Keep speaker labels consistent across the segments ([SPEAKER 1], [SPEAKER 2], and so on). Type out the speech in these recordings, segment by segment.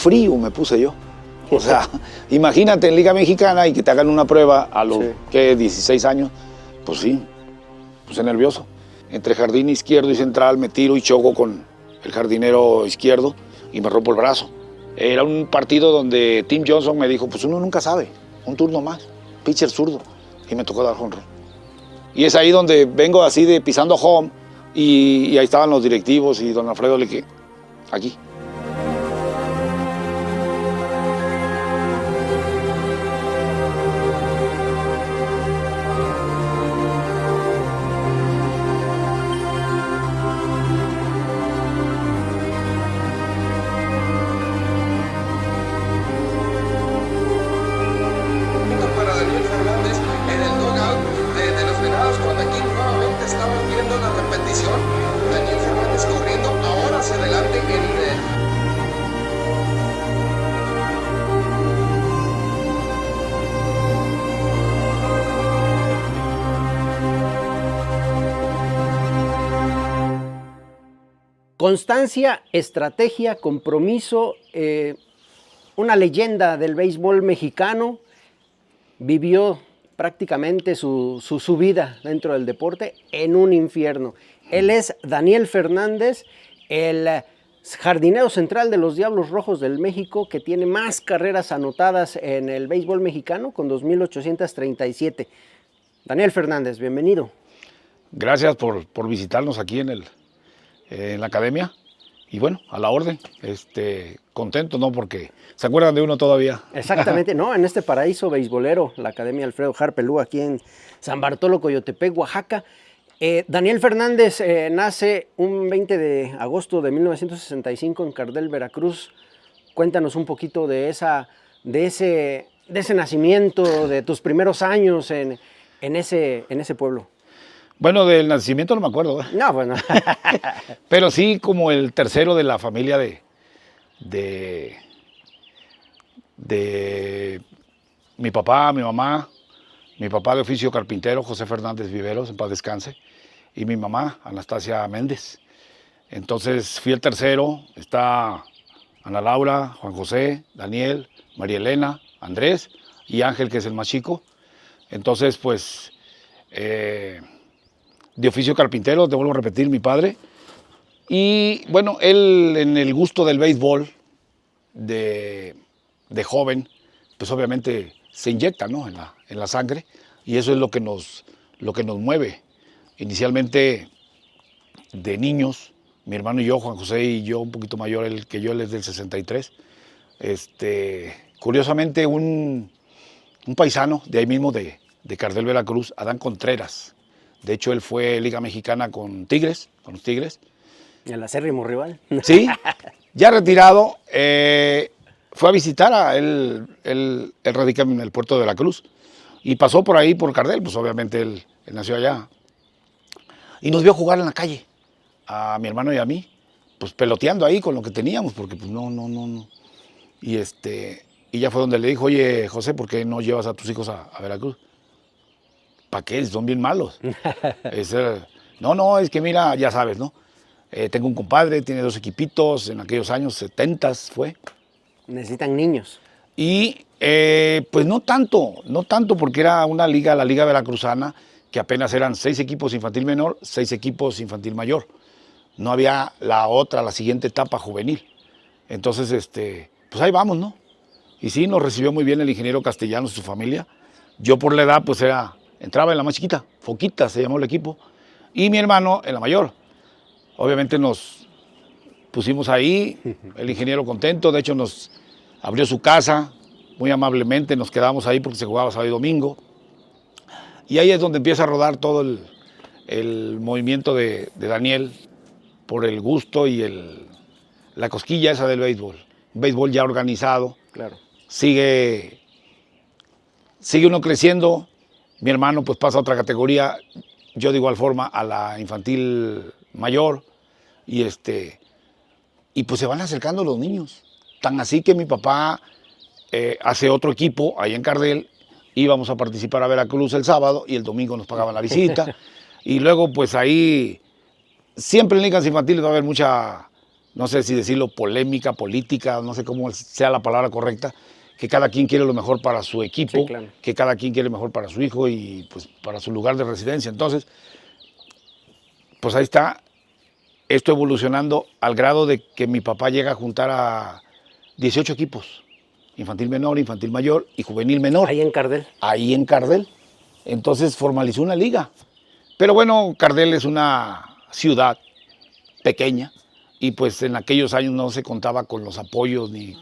[SPEAKER 1] frío me puse yo. O sea, imagínate en Liga Mexicana y que te hagan una prueba a los, ¿qué? 16 años. Pues sí, puse nervioso. Entre jardín izquierdo y central me tiro y choco con el jardinero izquierdo y me rompo el brazo. Era un partido donde Tim Johnson me dijo, pues uno nunca sabe, un turno más, pitcher zurdo. Y me tocó dar jonrón. Y es ahí donde vengo así de pisando home y ahí estaban los directivos y don Alfredo le dije, aquí.
[SPEAKER 2] Para Daniel Fernández en el dugout de los Venados, cuando aquí nuevamente estaban viendo la repetición. Daniel Fernández corriendo ahora hacia adelante
[SPEAKER 3] Constancia, estrategia, compromiso, una leyenda del béisbol mexicano, vivió prácticamente su vida dentro del deporte en un infierno. Él es Daniel Fernández, el jardinero central de los Diablos Rojos del México, que tiene más carreras anotadas en el béisbol mexicano con 2,837. Daniel Fernández, bienvenido.
[SPEAKER 1] Gracias por visitarnos aquí en la academia. Y bueno, a la orden, contento, ¿no? Porque se acuerdan de uno todavía.
[SPEAKER 3] Exactamente, ¿no? En este paraíso beisbolero, la Academia Alfredo Harpelú, aquí en San Bartolo, Coyotepec, Oaxaca. Daniel Fernández nace un 20 de agosto de 1965 en Cardel, Veracruz. Cuéntanos un poquito de ese nacimiento, de tus primeros años en ese pueblo.
[SPEAKER 1] Bueno, del nacimiento no me acuerdo.
[SPEAKER 3] No, bueno.
[SPEAKER 1] Pero sí como el tercero de la familia de mi papá, mi mamá. Mi papá de oficio carpintero, José Fernández Viveros, en paz descanse. Y mi mamá, Anastasia Méndez. Entonces fui el tercero. Está Ana Laura, Juan José, Daniel, María Elena, Andrés y Ángel, que es el más chico. Entonces, pues... de oficio carpintero, te vuelvo a repetir, mi padre. Y bueno, él en el gusto del béisbol, de joven, pues obviamente se inyecta, ¿no? en la sangre, y eso es lo que nos mueve. Inicialmente, de niños, mi hermano y yo, Juan José y yo, un poquito mayor él es del 63. Curiosamente, un paisano de ahí mismo, de Cardel, Veracruz, Adán Contreras. De hecho, él fue Liga Mexicana con los Tigres.
[SPEAKER 3] El acérrimo rival.
[SPEAKER 1] Sí, ya retirado, fue a visitar él radica en el puerto de Veracruz y pasó por ahí, por Cardel, pues obviamente él nació allá. Y nos vio jugar en la calle, a mi hermano y a mí, pues peloteando ahí con lo que teníamos, porque pues no. Y ya fue donde le dijo, oye, José, ¿por qué no llevas a tus hijos a Veracruz? ¿Para qué? Son bien malos. No, es que mira, ya sabes, ¿no? Tengo un compadre, tiene 2 equipitos, en aquellos años 70s fue.
[SPEAKER 3] Necesitan niños.
[SPEAKER 1] Y pues no tanto, porque era una liga, la Liga Veracruzana, que apenas eran 6 equipos infantil menor, 6 equipos infantil mayor. No había la siguiente etapa juvenil. Entonces, pues ahí vamos, ¿no? Y sí, nos recibió muy bien el ingeniero Castellanos y su familia. Yo por la edad, pues entraba en la más chiquita, Foquita se llamó el equipo, y mi hermano en la mayor. Obviamente nos pusimos ahí, el ingeniero contento, de hecho nos abrió su casa, muy amablemente nos quedamos ahí porque se jugaba sábado y domingo. Y ahí es donde empieza a rodar todo el movimiento de Daniel por el gusto y la cosquilla esa del béisbol. Un béisbol ya organizado,
[SPEAKER 3] Claro.
[SPEAKER 1] Sigue uno creciendo. Mi hermano pues pasa a otra categoría, yo de igual forma a la infantil mayor, y pues se van acercando los niños. Tan así que mi papá hace otro equipo ahí en Cardel, íbamos a participar a Veracruz el sábado y el domingo nos pagaban la visita. Y luego pues ahí, siempre en ligas infantiles va a haber no sé si decirlo, polémica, política, no sé cómo sea la palabra correcta, que cada quien quiere lo mejor para su equipo,
[SPEAKER 3] Sí, claro.
[SPEAKER 1] que cada quien quiere lo mejor para su hijo y pues para su lugar de residencia. Entonces, pues ahí está esto evolucionando al grado de que mi papá llega a juntar a 18 equipos, infantil menor, infantil mayor y juvenil menor.
[SPEAKER 3] Ahí en Cardel.
[SPEAKER 1] Ahí en Cardel. Entonces formalizó una liga. Pero bueno, Cardel es una ciudad pequeña y pues en aquellos años no se contaba con los apoyos ni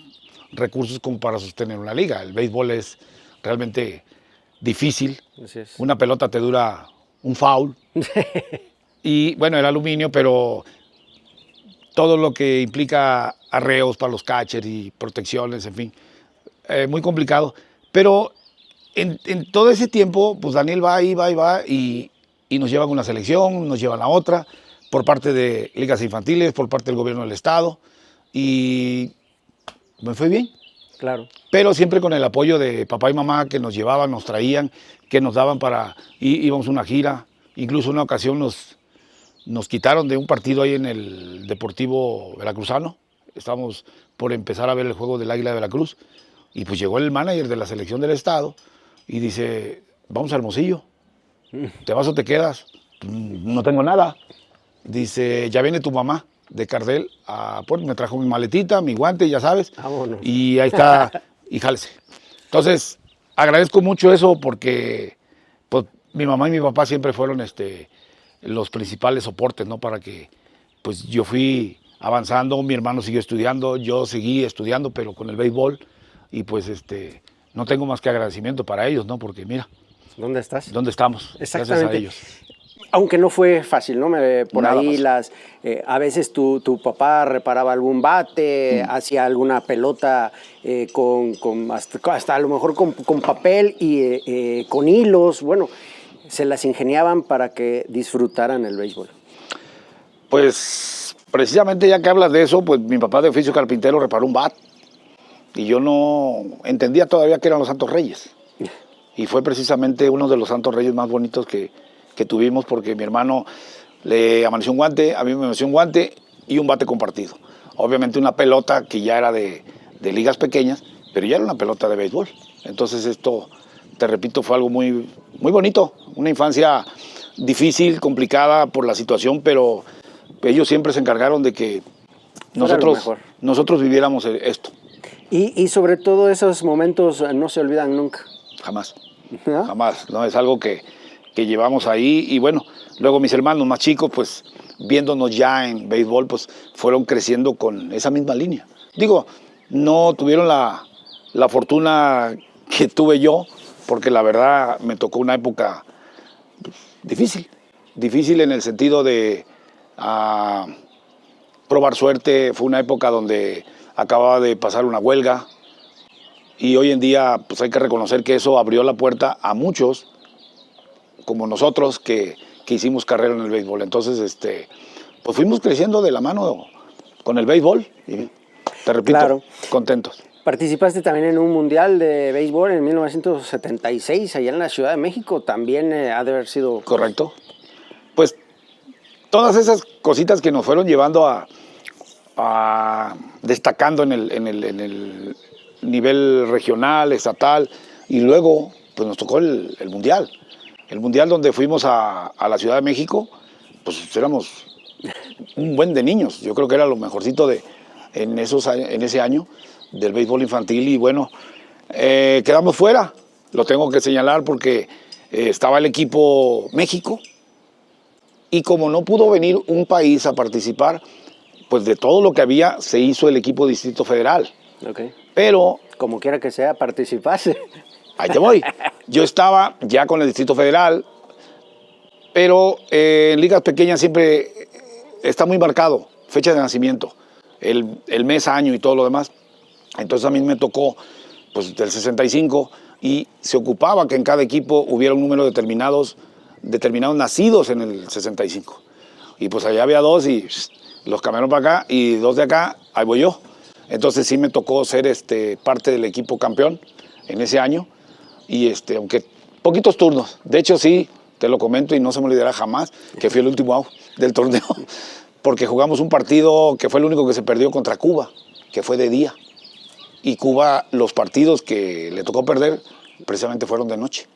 [SPEAKER 1] recursos como para sostener una liga. El béisbol es realmente difícil.
[SPEAKER 3] Así es.
[SPEAKER 1] Una pelota te dura un foul. Y bueno, el aluminio, pero todo lo que implica arreos para los catchers y protecciones, en fin, muy complicado. Pero en todo ese tiempo, pues Daniel va y nos llevan a una selección, nos llevan a otra, por parte de ligas infantiles, por parte del gobierno del estado, y me fue bien.
[SPEAKER 3] Claro.
[SPEAKER 1] Pero siempre con el apoyo de papá y mamá que nos llevaban, nos traían, que nos daban para, íbamos a una gira, incluso una ocasión nos quitaron de un partido ahí en el Deportivo Veracruzano, estábamos por empezar a ver el juego del Águila de Veracruz, y pues llegó el manager de la selección del estado y dice, vamos a Hermosillo, ¿te vas o te quedas? No tengo nada. Dice, ya viene tu mamá de Cardel, pues me trajo mi maletita, mi guante, ya sabes,
[SPEAKER 3] Vámonos.
[SPEAKER 1] y ahí está, y jálese. Entonces, agradezco mucho eso porque pues, mi mamá y mi papá siempre fueron los principales soportes, ¿no? Para que pues yo fui avanzando, mi hermano siguió estudiando, yo seguí estudiando, pero con el béisbol, y pues no tengo más que agradecimiento para ellos, ¿no? Porque mira,
[SPEAKER 3] ¿Dónde estás?
[SPEAKER 1] ¿dónde estamos? Gracias a
[SPEAKER 3] Exactamente.
[SPEAKER 1] ellos.
[SPEAKER 3] Aunque no fue fácil, ¿no? Por
[SPEAKER 1] Nada
[SPEAKER 3] ahí
[SPEAKER 1] fácil.
[SPEAKER 3] a veces tu papá reparaba algún bate, hacía alguna pelota hasta a lo mejor con papel y con hilos. Bueno, se las ingeniaban para que disfrutaran el béisbol.
[SPEAKER 1] Pues precisamente ya que hablas de eso, pues mi papá de oficio carpintero reparó un bat y yo no entendía todavía que eran los Santos Reyes. Y fue precisamente uno de los Santos Reyes más bonitos que tuvimos porque mi hermano le amaneció un guante, a mí me amaneció un guante y un bate compartido. Obviamente una pelota que ya era de ligas pequeñas, pero ya era una pelota de béisbol. Entonces esto, te repito, fue algo muy, muy bonito. Una infancia difícil, complicada por la situación, pero ellos siempre se encargaron de que nosotros viviéramos esto.
[SPEAKER 3] Y sobre todo esos momentos no se olvidan nunca.
[SPEAKER 1] Jamás,
[SPEAKER 3] ¿No?
[SPEAKER 1] jamás. ¿No? Es algo que llevamos ahí y bueno, luego mis hermanos más chicos, pues viéndonos ya en béisbol, pues fueron creciendo con esa misma línea. Digo, no tuvieron la fortuna que tuve yo, porque la verdad me tocó una época difícil en el sentido de probar suerte. Fue una época donde acababa de pasar una huelga y hoy en día pues hay que reconocer que eso abrió la puerta a muchos como nosotros que hicimos carrera en el béisbol. Entonces, pues fuimos creciendo de la mano con el béisbol y te repito,
[SPEAKER 3] Claro.
[SPEAKER 1] contentos.
[SPEAKER 3] Participaste también en un mundial de béisbol en 1976, allá en la Ciudad de México. También ha de haber sido...
[SPEAKER 1] Correcto. Pues todas esas cositas que nos fueron llevando a destacando en el nivel regional, estatal, y luego pues nos tocó el mundial. El mundial donde fuimos a la Ciudad de México, pues éramos un buen de niños. Yo creo que era lo mejorcito en ese año del béisbol infantil y bueno, quedamos fuera. Lo tengo que señalar porque estaba el equipo México y como no pudo venir un país a participar, pues de todo lo que había se hizo el equipo Distrito Federal.
[SPEAKER 3] Okay.
[SPEAKER 1] Pero
[SPEAKER 3] Como quiera que sea, participaste.
[SPEAKER 1] ahí te voy. Yo estaba ya con el Distrito Federal, pero en ligas pequeñas siempre está muy marcado, fecha de nacimiento, el mes, año y todo lo demás. Entonces a mí me tocó pues, del 65 y se ocupaba que en cada equipo hubiera un número determinados nacidos en el 65. Y pues allá había dos y los cambiaron para acá y dos de acá, ahí voy yo. Entonces sí me tocó ser parte del equipo campeón en ese año. Y aunque poquitos turnos, de hecho sí, te lo comento y no se me olvidará jamás que fui el último out del torneo. porque jugamos un partido que fue el único que se perdió contra Cuba, que fue de día. Y Cuba, los partidos que le tocó perder, precisamente fueron de noche.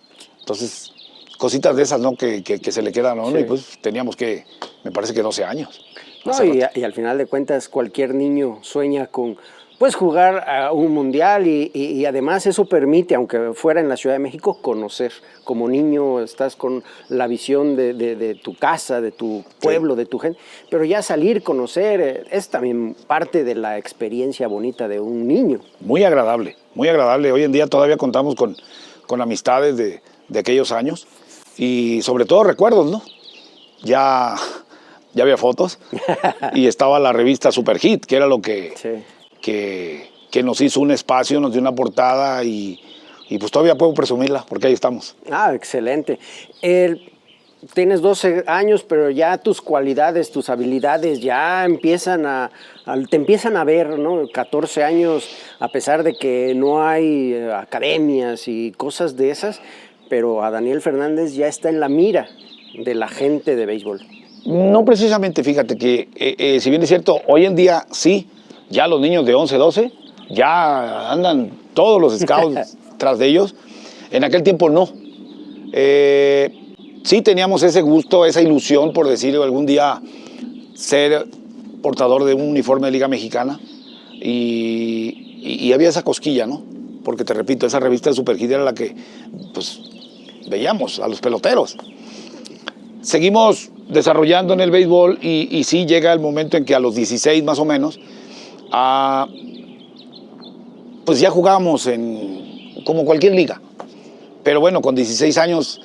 [SPEAKER 1] Entonces, cositas de esas, ¿no? Que se le quedan a uno,
[SPEAKER 3] Sí.
[SPEAKER 1] y pues teníamos que, me parece que 12 años.
[SPEAKER 3] No,
[SPEAKER 1] Hace rato.
[SPEAKER 3] y al final de cuentas cualquier niño sueña con pues jugar a un mundial y además eso permite, aunque fuera en la Ciudad de México, conocer. Como niño estás con la visión de tu casa, de tu pueblo, de tu gente, pero ya salir, conocer, es también parte de la experiencia bonita de un niño.
[SPEAKER 1] Muy agradable, muy agradable. Hoy en día todavía contamos con amistades de aquellos años y sobre todo recuerdos, ¿no? Ya había fotos y estaba la revista Super Hit, que era lo que,
[SPEAKER 3] Sí.
[SPEAKER 1] que nos hizo un espacio, nos dio una portada y pues todavía puedo presumirla porque ahí estamos.
[SPEAKER 3] Ah, excelente. Tienes 12 años, pero ya tus cualidades, tus habilidades ya empiezan te empiezan a ver, ¿no? 14 años, a pesar de que no hay academias y cosas de esas, pero a Daniel Fernández ya está en la mira de la gente de béisbol.
[SPEAKER 1] No precisamente, fíjate que si bien es cierto, hoy en día sí, ya los niños de 11, 12, ya andan todos los scouts tras de ellos. En aquel tiempo no. Sí teníamos ese gusto, esa ilusión, por decirlo, algún día ser portador de un uniforme de Liga Mexicana y había esa cosquilla, ¿no? Porque te repito, esa revista de Super Hit era la que pues, veíamos a los peloteros. Seguimos desarrollando en el béisbol y sí llega el momento en que a los 16 más o menos, pues ya jugábamos como cualquier liga. Pero bueno, con 16 años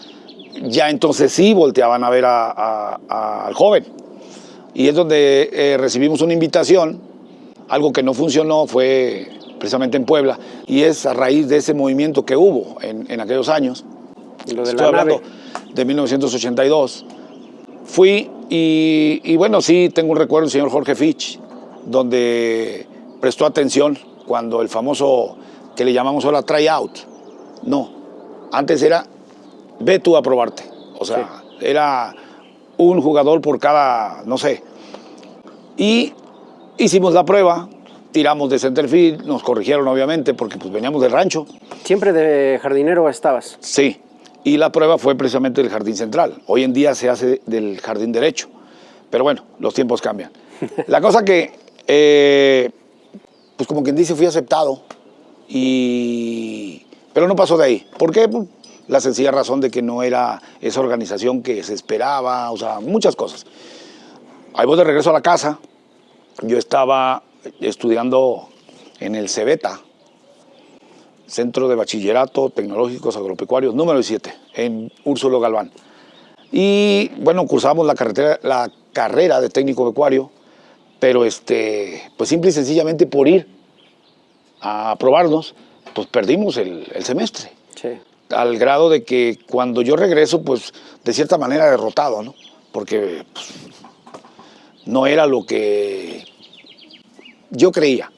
[SPEAKER 1] ya entonces sí volteaban a ver al joven. Y es donde recibimos una invitación, algo que no funcionó fue precisamente en Puebla, y es a raíz de ese movimiento que hubo en aquellos años.
[SPEAKER 3] Lo de
[SPEAKER 1] Estoy
[SPEAKER 3] la
[SPEAKER 1] hablando
[SPEAKER 3] nave.
[SPEAKER 1] de 1982. Fui y bueno, sí, tengo un recuerdo del señor Jorge Fitch, donde prestó atención cuando el famoso, que le llamamos ahora tryout, no, antes era, ve tú a probarte, o sea, era un jugador por cada, no sé, y hicimos la prueba, tiramos de centerfield, nos corrigieron obviamente porque pues veníamos del rancho.
[SPEAKER 3] Siempre de jardinero estabas.
[SPEAKER 1] Sí, y la prueba fue precisamente del jardín central. Hoy en día se hace del jardín derecho, pero bueno, los tiempos cambian. La cosa que, pues como quien dice, fui aceptado, pero no pasó de ahí. ¿Por qué? Pues, la sencilla razón de que no era esa organización que se esperaba, o sea, muchas cosas. Ahí voy de regreso a la casa, yo estaba estudiando en el CEBETA, Centro de Bachillerato Tecnológicos Agropecuarios, número 7, en Úrsulo Galván. Y bueno, cursamos la carrera de técnico pecuario, pero pues simple y sencillamente por ir a probarnos, pues perdimos el semestre.
[SPEAKER 3] Sí.
[SPEAKER 1] Al grado de que cuando yo regreso, pues de cierta manera derrotado, ¿no? Porque pues, no era lo que yo creía.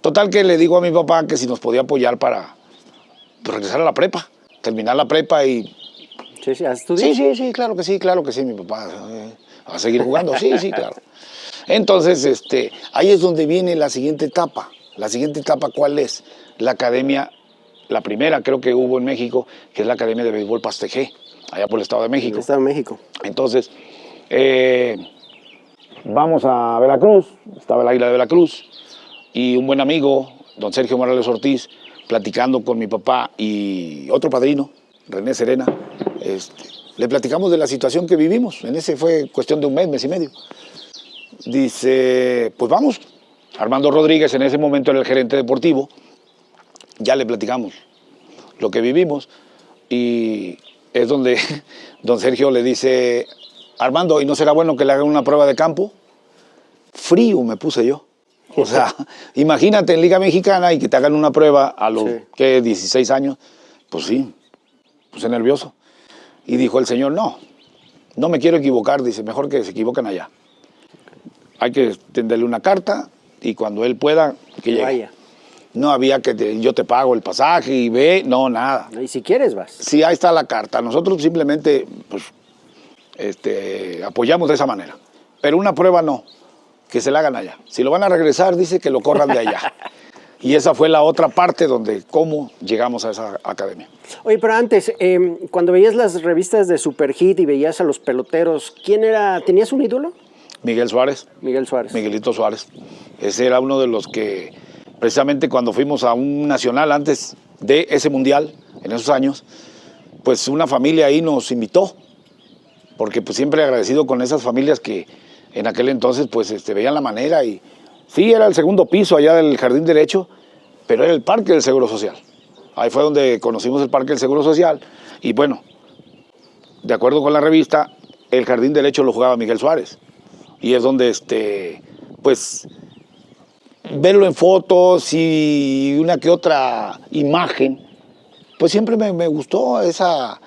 [SPEAKER 1] Total que le digo a mi papá que si nos podía apoyar para pues, regresar a la prepa, terminar la prepa y...
[SPEAKER 3] Sí, sí, ¿has estudiado?
[SPEAKER 1] Sí, claro que sí, mi papá. A seguir jugando, sí, claro. Entonces, ahí es donde viene la siguiente etapa. La siguiente etapa, ¿cuál es? La academia, la primera creo que hubo en México, que es la Academia de Béisbol Pastegé, allá por el Estado de México.
[SPEAKER 3] El Estado de México.
[SPEAKER 1] Entonces, vamos a Veracruz, estaba el Águila de Veracruz, y un buen amigo, don Sergio Morales Ortiz, platicando con mi papá y otro padrino, René Serena, le platicamos de la situación que vivimos. En ese fue cuestión de un mes y medio. Dice, pues vamos. Armando Rodríguez en ese momento era el gerente deportivo. Ya le platicamos lo que vivimos. Y es donde don Sergio le dice, Armando, ¿y no será bueno que le hagan una prueba de campo? Frío me puse yo. O sea, imagínate en Liga Mexicana y que te hagan una prueba a los,
[SPEAKER 3] Sí.
[SPEAKER 1] ¿qué? 16 años. Pues sí, puse nervioso. Y dijo el señor, no me quiero equivocar. Dice, mejor que se equivoquen allá. Hay que tenderle una carta y cuando él pueda, que llegue.
[SPEAKER 3] Vaya.
[SPEAKER 1] No había que yo te pago el pasaje y ve, no, nada.
[SPEAKER 3] Y si quieres vas.
[SPEAKER 1] Sí, ahí está la carta. Nosotros simplemente pues, apoyamos de esa manera. pero una prueba no, que se la hagan allá. Si lo van a regresar, dice que lo corran de allá. Y esa fue la otra parte donde cómo llegamos a esa academia.
[SPEAKER 3] Oye, pero antes, cuando veías las revistas de Superhit y veías a los peloteros, ¿quién era? ¿Tenías un ídolo?
[SPEAKER 1] Miguel Suárez.
[SPEAKER 3] Miguel Suárez.
[SPEAKER 1] Miguelito Suárez. Ese era uno de los que, precisamente cuando fuimos a un nacional antes de ese mundial, en esos años, pues una familia ahí nos invitó, porque pues siempre agradecido con esas familias que en aquel entonces pues veían la manera y sí, era el segundo piso allá del Jardín Derecho, pero era el Parque del Seguro Social. Ahí fue donde conocimos el Parque del Seguro Social y bueno, de acuerdo con la revista, el Jardín Derecho lo jugaba Miguel Suárez y es donde pues verlo en fotos y una que otra imagen, pues siempre me gustó esa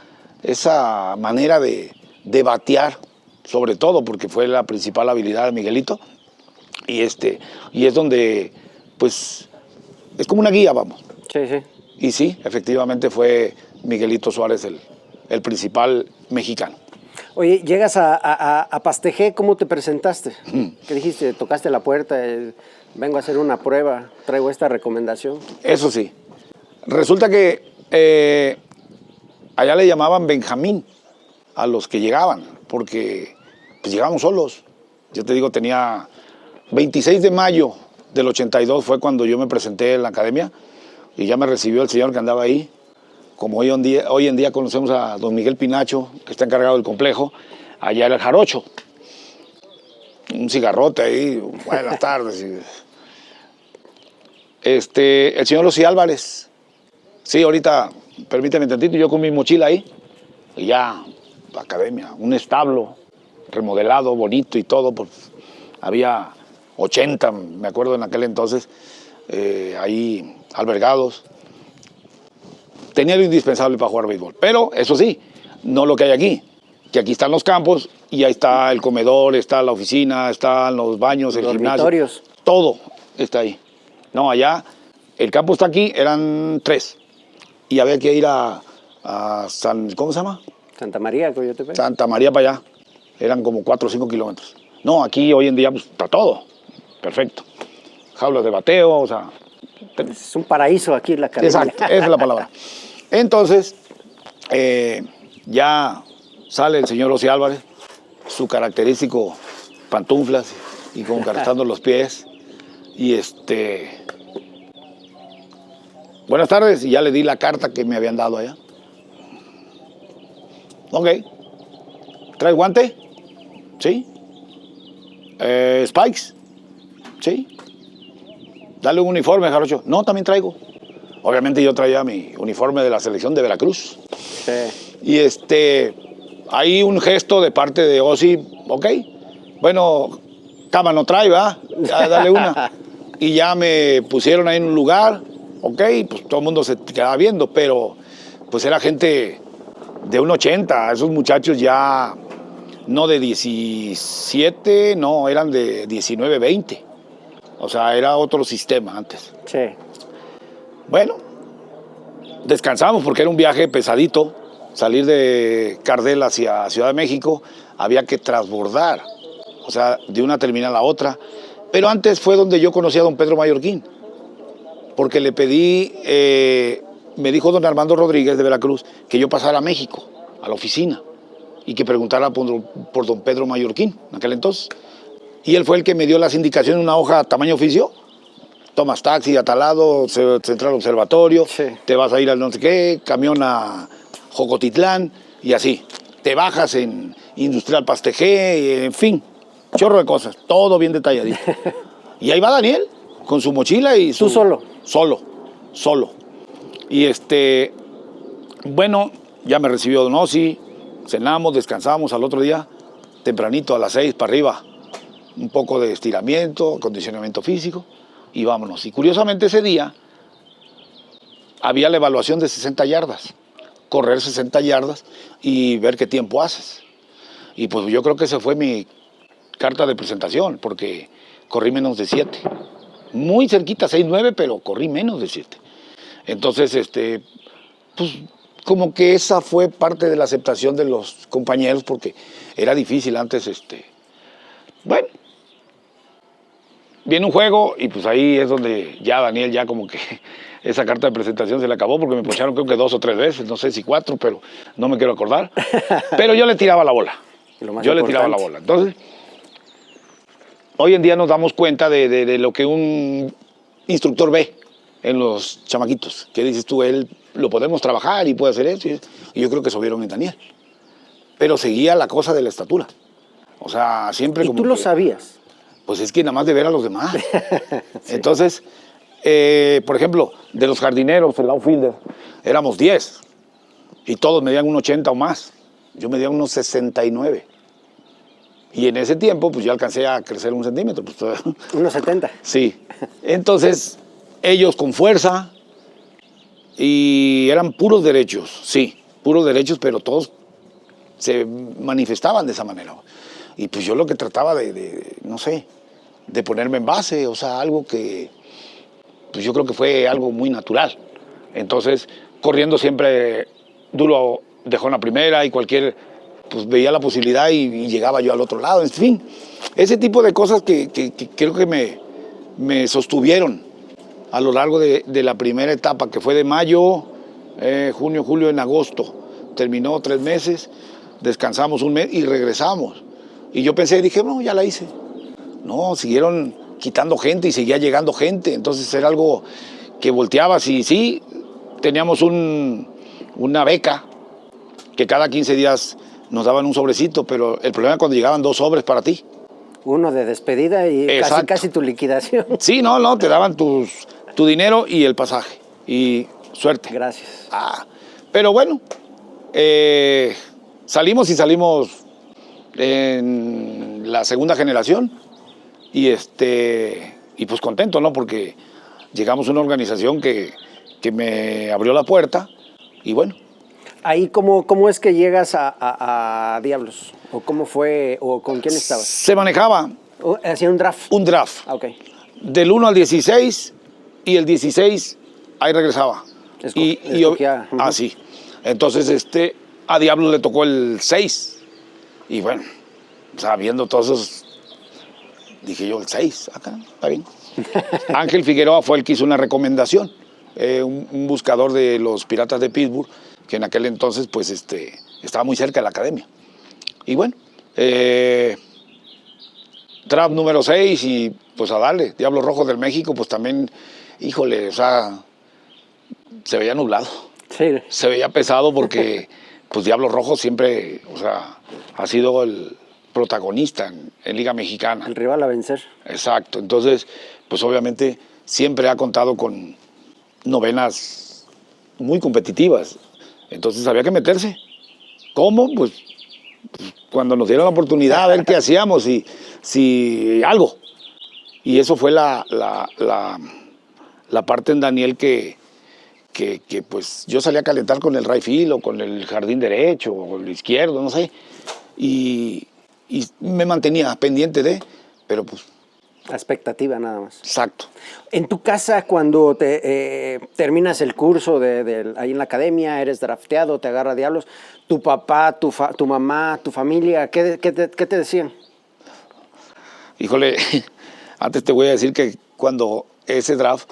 [SPEAKER 1] manera de batear, sobre todo porque fue la principal habilidad de Miguelito. Y es donde, pues, es como una guía, vamos.
[SPEAKER 3] Sí, sí.
[SPEAKER 1] Y sí, efectivamente fue Miguelito Suárez el principal mexicano.
[SPEAKER 3] Oye, llegas a Pastejé, ¿cómo te presentaste? ¿Qué dijiste? ¿Tocaste la puerta? Vengo a hacer una prueba, traigo esta recomendación.
[SPEAKER 1] Eso sí. Resulta que allá le llamaban Benjamín a los que llegaban, porque pues llegábamos solos. Yo te digo, tenía 26 de mayo del 82 fue cuando yo me presenté en la academia y ya me recibió el señor que andaba ahí. Como hoy en día conocemos a don Miguel Pinacho, que está encargado del complejo, allá era el Jarocho. Un cigarrote ahí, buenas tardes. El señor Osí Álvarez. Sí, ahorita, permíteme tantito, yo con mi mochila ahí, y ya, la academia, un establo remodelado, bonito y todo, pues había 80, me acuerdo en aquel entonces, ahí albergados. Tenía lo indispensable para jugar béisbol, pero eso sí, no lo que hay aquí, que aquí están los campos y ahí está el comedor, está la oficina, están los baños, el gimnasio, todo está ahí. No, allá, el campo está aquí, eran 3 y había que ir a San, ¿cómo se llama?
[SPEAKER 3] Santa María, Coyotepec.
[SPEAKER 1] Santa María para allá, eran como 4 o 5 kilómetros. No, aquí hoy en día pues, está todo, perfecto. Jaulas de bateo, o sea...
[SPEAKER 3] Es un paraíso aquí en la academia.
[SPEAKER 1] Exacto, esa es la palabra. Entonces, ya sale el señor Osí Álvarez, su característico pantuflas y con carestando los pies. Y buenas tardes, y ya le di la carta que me habían dado allá. Ok. ¿Traes guante? Sí. ¿Spikes? Sí. Dale un uniforme, Jarocho. No, también traigo. Obviamente yo traía mi uniforme de la selección de Veracruz.
[SPEAKER 3] Sí.
[SPEAKER 1] Y hay un gesto de parte de Osí, ok. Bueno, cama no trae, ¿va? Dale una. Y ya me pusieron ahí en un lugar, ok, pues todo el mundo se quedaba viendo, pero pues era gente de 1.80, esos muchachos ya no de 17, no, eran de 19, 20. O sea, era otro sistema antes.
[SPEAKER 3] Sí.
[SPEAKER 1] Bueno, descansamos porque era un viaje pesadito. Salir de Cardel hacia Ciudad de México, había que transbordar, o sea, de una terminal a otra. Pero antes fue donde yo conocí a don Pedro Mallorquín, porque le pedí, me dijo don Armando Rodríguez de Veracruz, que yo pasara a México, a la oficina, y que preguntara por don Pedro Mallorquín, en aquel entonces. Y él fue el que me dio las indicaciones en una hoja tamaño oficio. Tomas taxi a tal lado, Central Observatorio,
[SPEAKER 3] sí.
[SPEAKER 1] Te vas a ir al no sé qué, camión a Jocotitlán y así. Te bajas en Industrial Pastejé, en fin, chorro de cosas, todo bien detalladito. Y ahí va Daniel, con su mochila y su...
[SPEAKER 3] ¿Tú solo?
[SPEAKER 1] Solo. Y bueno, ya me recibió don Osí, cenamos, descansamos al otro día, tempranito a las 6 para arriba. Un poco de estiramiento, acondicionamiento físico y vámonos. Y curiosamente ese día había la evaluación de 60 yardas, correr 60 yardas y ver qué tiempo haces. Y pues yo creo que esa fue mi carta de presentación, porque corrí menos de 7. Muy cerquita, 6-9, pero corrí menos de 7. Entonces, pues como que esa fue parte de la aceptación de los compañeros, porque era difícil antes, Bueno, viene un juego y pues ahí es donde ya Daniel ya como que esa carta de presentación se le acabó porque me poncharon creo que 2 o 3 veces, no sé si 4, pero no me quiero acordar. Pero yo le tiraba la bola. Yo le tiraba la bola. Entonces, hoy en día nos damos cuenta de lo que un instructor ve en los chamaquitos. Que dices tú, él lo podemos trabajar y puede hacer eso. Y yo creo que eso vieron en Daniel. Pero seguía la cosa de la estatura. O sea, siempre
[SPEAKER 3] ¿Y
[SPEAKER 1] como
[SPEAKER 3] tú lo
[SPEAKER 1] que,
[SPEAKER 3] sabías?
[SPEAKER 1] pues es que nada más de ver a los demás.
[SPEAKER 3] Sí.
[SPEAKER 1] Entonces, por ejemplo, de los jardineros, el outfielder, éramos 10 y todos medían un 80 o más. Yo medía unos 69. Y en ese tiempo, pues yo alcancé a crecer 1 centímetro. Pues,
[SPEAKER 3] Unos 70.
[SPEAKER 1] sí. Entonces, ellos con fuerza y eran puros derechos, sí, puros derechos, pero todos se manifestaban de esa manera. Y pues yo lo que trataba no sé, de ponerme en base, o sea, algo que, pues yo creo que fue algo muy natural. Entonces, corriendo siempre duro, dejó en la primera y cualquier, pues veía la posibilidad y llegaba yo al otro lado. En fin, ese tipo de cosas que creo que me sostuvieron a lo largo de la primera etapa, que fue de mayo, junio, julio, en agosto. Terminó 3 meses, descansamos 1 mes y regresamos. Y yo pensé, dije, no, ya la hice. No, siguieron quitando gente y seguía llegando gente. Entonces era algo que volteabas y sí, teníamos una beca que cada 15 días nos daban un sobrecito, pero el problema es cuando llegaban 2 sobres para ti.
[SPEAKER 3] Uno de despedida y casi tu liquidación.
[SPEAKER 1] Sí, no, te daban tu dinero y el pasaje. Y suerte.
[SPEAKER 3] Gracias.
[SPEAKER 1] Pero bueno, salimos en la segunda generación y pues contento, ¿no? Porque llegamos a una organización que me abrió la puerta y bueno.
[SPEAKER 3] Ahí, ¿cómo es que llegas a Diablos? ¿O cómo fue? ¿O con quién estabas?
[SPEAKER 1] Se manejaba
[SPEAKER 3] ¿Hacía un draft?
[SPEAKER 1] un draft.
[SPEAKER 3] Ah, ok.
[SPEAKER 1] Del 1 al 16 y el 16 ahí regresaba.
[SPEAKER 3] Escogía.
[SPEAKER 1] Sí. Entonces a Diablos le tocó el 6 y bueno, o sea, viendo todos esos, dije yo el 6, acá, está bien. Ángel Figueroa fue el que hizo una recomendación, un buscador de los Piratas de Pittsburgh, que en aquel entonces pues estaba muy cerca de la academia. Y bueno, draft número 6 y pues a darle. Diablos Rojos del México, pues también, híjole, o sea, se veía nublado.
[SPEAKER 3] Sí.
[SPEAKER 1] Se veía pesado porque pues Diablos Rojos siempre, o sea, ha sido el protagonista en Liga Mexicana.
[SPEAKER 3] El rival a vencer.
[SPEAKER 1] Exacto. Entonces, pues obviamente siempre ha contado con novenas muy competitivas. Entonces había que meterse. ¿Cómo? Pues cuando nos dieron la oportunidad a ver qué hacíamos, si algo. Y eso fue la parte en Daniel que pues yo salía a calentar con el right field o con el jardín derecho o el izquierdo, no sé. Y me mantenía pendiente pero pues...
[SPEAKER 3] La expectativa nada más.
[SPEAKER 1] Exacto.
[SPEAKER 3] En tu casa, cuando terminas el curso ahí en la academia, eres drafteado, te agarra Diablos, tu papá, tu mamá, tu familia, ¿qué te decían?
[SPEAKER 1] Híjole, antes te voy a decir que cuando ese draft,